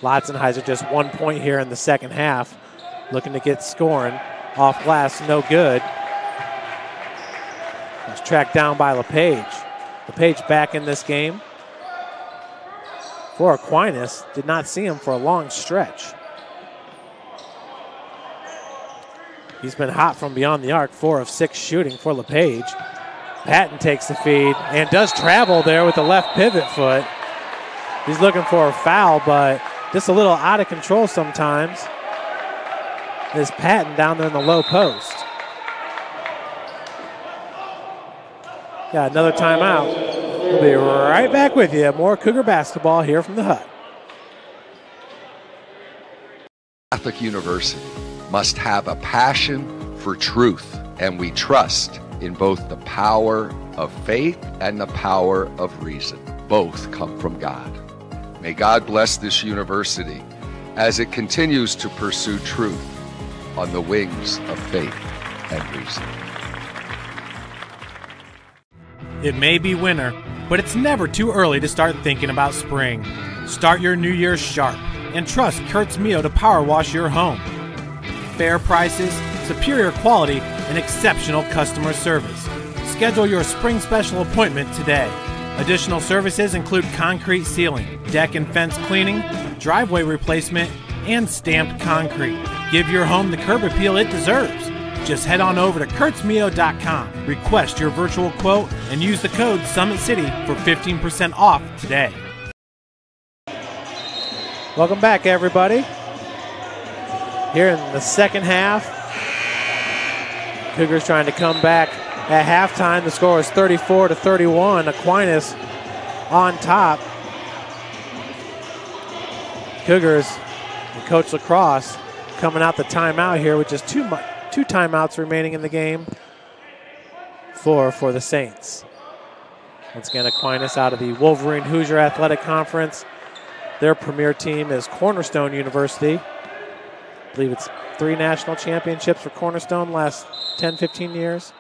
Lotzenheiser just 1 point here in the second half. Looking to get scoring. Off glass, no good. He's tracked down by LePage. LePage back in this game for Aquinas. Did not see him for a long stretch. He's been hot from beyond the arc, 4 of 6 shooting for LePage. Patton takes the feed and does travel there with the left pivot foot. He's looking for a foul, but just a little out of control sometimes. Is Patton down there in the low post. Got another timeout. We'll be right back with you. More Cougar basketball here from the Hut. Catholic University must have a passion for truth, and we trust in both the power of faith and the power of reason. Both come from God. May God bless this university as it continues to pursue truth on the wings of faith and reason. It may be winter, but it's never too early to start thinking about spring. Start your new year sharp and trust Kurt's Mio to power wash your home. Fair prices, superior quality, and exceptional customer service. Schedule your spring special appointment today. Additional services include concrete sealing, deck and fence cleaning, driveway replacement, and stamped concrete. Give your home the curb appeal it deserves. Just head on over to kurtzmio.com, request your virtual quote, and use the code Summit City for 15% off today. Welcome back, everybody. Here in the second half, Cougars trying to come back at halftime. The score is 34-31. Aquinas on top. Cougars and Coach Lacrosse coming out the timeout here with just two timeouts remaining in the game for the Saints. Once again, Aquinas out of the Wolverine Hoosier Athletic Conference. Their premier team is Cornerstone University. I believe it's 3 national championships for Cornerstone last 10, 15 years.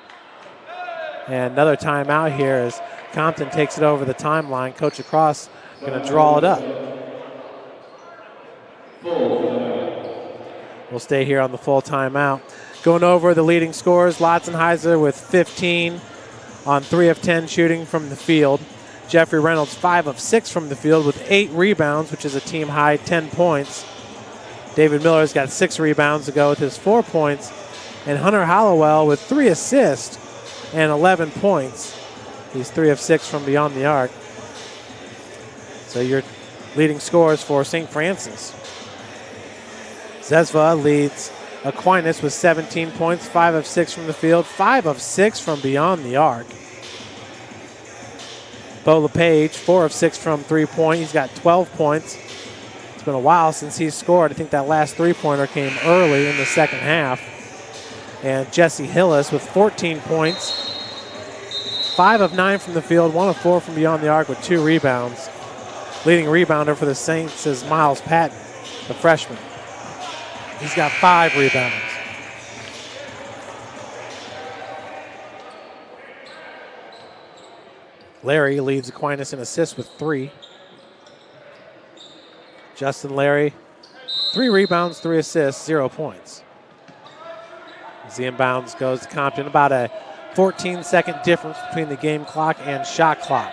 And another timeout here as Compton takes it over the timeline. Coach Lacrosse going to draw it up. We'll stay here on the full timeout. Going over the leading scores, Lotzenheiser with 15 on 3 of 10 shooting from the field. Jeffrey Reynolds 5 of 6 from the field with 8 rebounds, which is a team high 10 points. David Miller's got 6 rebounds to go with his 4 points. And Hunter Hollowell with 3 assists and 11 points. He's 3 of 6 from beyond the arc. So your leading scores for St. Francis. Zesva leads Aquinas with 17 points, 5 of 6 from the field, 5 of 6 from beyond the arc. Bo LePage, 4 of 6 from three-point. He's got 12 points. It's been a while since he's scored. I think that last three-pointer came early in the second half. And Jesse Hillis with 14 points, 5 of 9 from the field, 1 of 4 from beyond the arc with 2 rebounds. Leading rebounder for the Saints is Miles Patton, the freshman. He's got 5 rebounds. Larry leads Aquinas in assists with 3. Justin Larry, 3 rebounds, 3 assists, 0 points. As the inbounds goes to Compton, about a 14-second difference between the game clock and shot clock.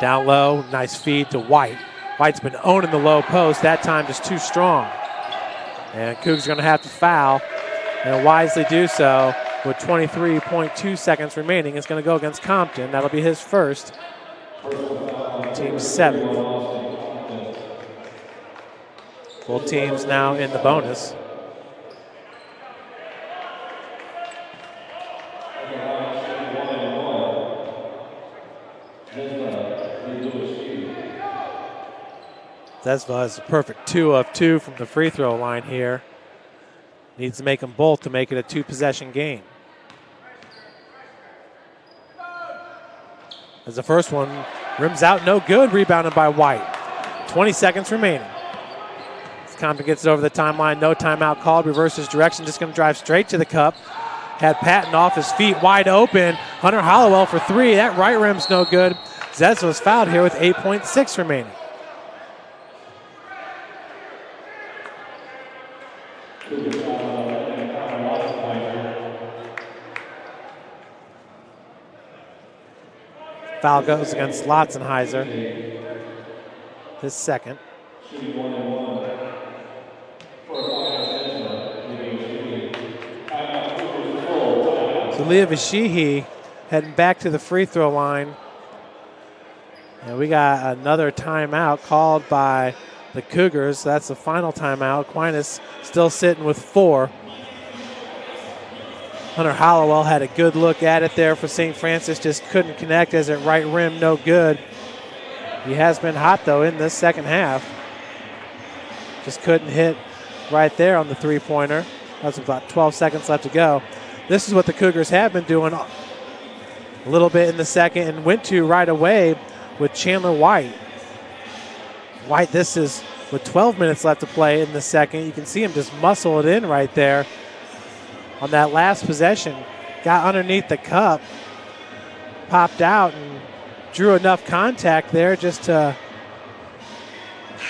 Down low, nice feed to White. White's been owning the low post, that time just too strong. And Cougs are going to have to foul, and wisely do so. With 23.2 seconds remaining, it's going to go against Compton. That'll be his first. Team 7. Both teams now in the bonus. Zesva is a perfect 2 of 2 from the free throw line here. Needs to make them both to make it a 2-possession game. As the first one rims out, no good, rebounded by White. 20 seconds remaining. Compton gets it over the timeline. No timeout called. Reverses direction. Just going to drive straight to the cup. Had Patton off his feet, wide open. Hunter Hollowell for three. That right rim's no good. Zezva's fouled here with 8.6 remaining. Foul goes against Lotzenheiser. His second. So Leah Vashihi heading back to the free throw line. And we got another timeout called by the Cougars. That's the final timeout. Aquinas still sitting with 4. Hunter Hollowell had a good look at it there for St. Francis, just couldn't connect as at right rim, no good. He has been hot though in this second half. Just couldn't hit right there on the three-pointer. That's about 12 seconds left to go. This is what the Cougars have been doing a little bit in the second and went to right away with Chandler White. White, this is with 12 minutes left to play in the second. You can see him just muscle it in right there on that last possession. Got underneath the cup, popped out, and drew enough contact there just to,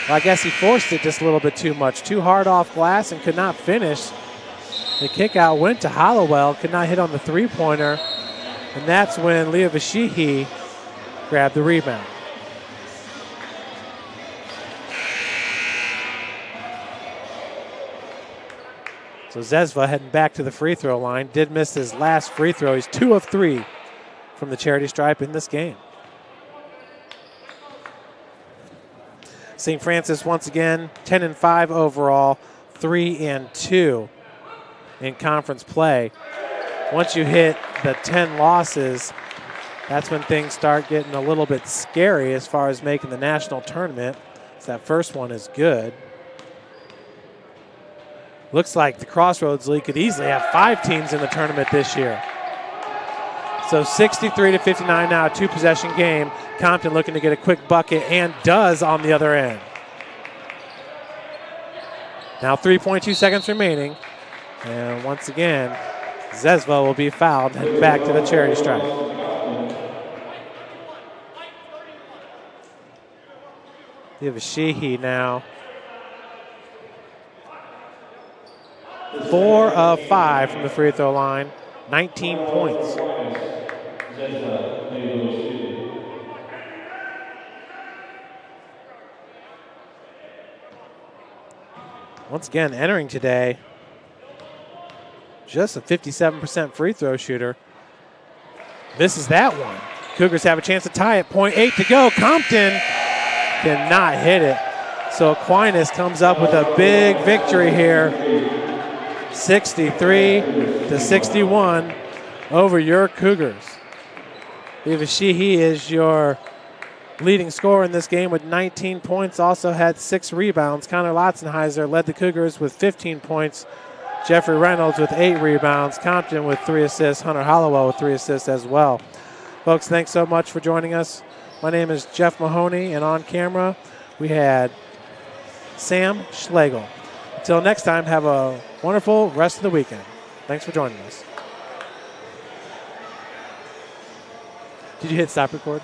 well, I guess he forced it just a little bit too much. Too hard off glass and could not finish. The kick out went to Hollowell, could not hit on the three-pointer, and that's when Leah Vashihi grabbed the rebound. So Zezva heading back to the free throw line. Did miss his last free throw. He's 2 of 3 from the charity stripe in this game. St. Francis once again 10-5 overall, 3-2 in conference play. Once you hit the 10 losses, that's when things start getting a little bit scary as far as making the national tournament. So that first one is good. Looks like the Crossroads League could easily have 5 teams in the tournament this year. So 63-59 now, a 2-possession game. Compton looking to get a quick bucket and does on the other end. Now 3.2 seconds remaining. And once again, Zezva will be fouled and head back to the charity stripe. We have a Sheehy now. 4 of 5 from the free throw line, 19 points. Once again, entering today, just a 57% free throw shooter. Misses that one. Cougars have a chance to tie it. 0.8 to go. Compton cannot hit it. So Aquinas comes up with a big victory here. 63-61 over your Cougars. Ivashihi is your leading scorer in this game with 19 points, also had 6 rebounds. Connor Lotzenheiser led the Cougars with 15 points. Jeffrey Reynolds with 8 rebounds. Compton with 3 assists. Hunter Hollowell with 3 assists as well. Folks, thanks so much for joining us. My name is Jeff Mahoney, and on camera we had Sam Schlegel. Until next time, have a wonderful rest of the weekend. Thanks for joining us. Did you hit stop record?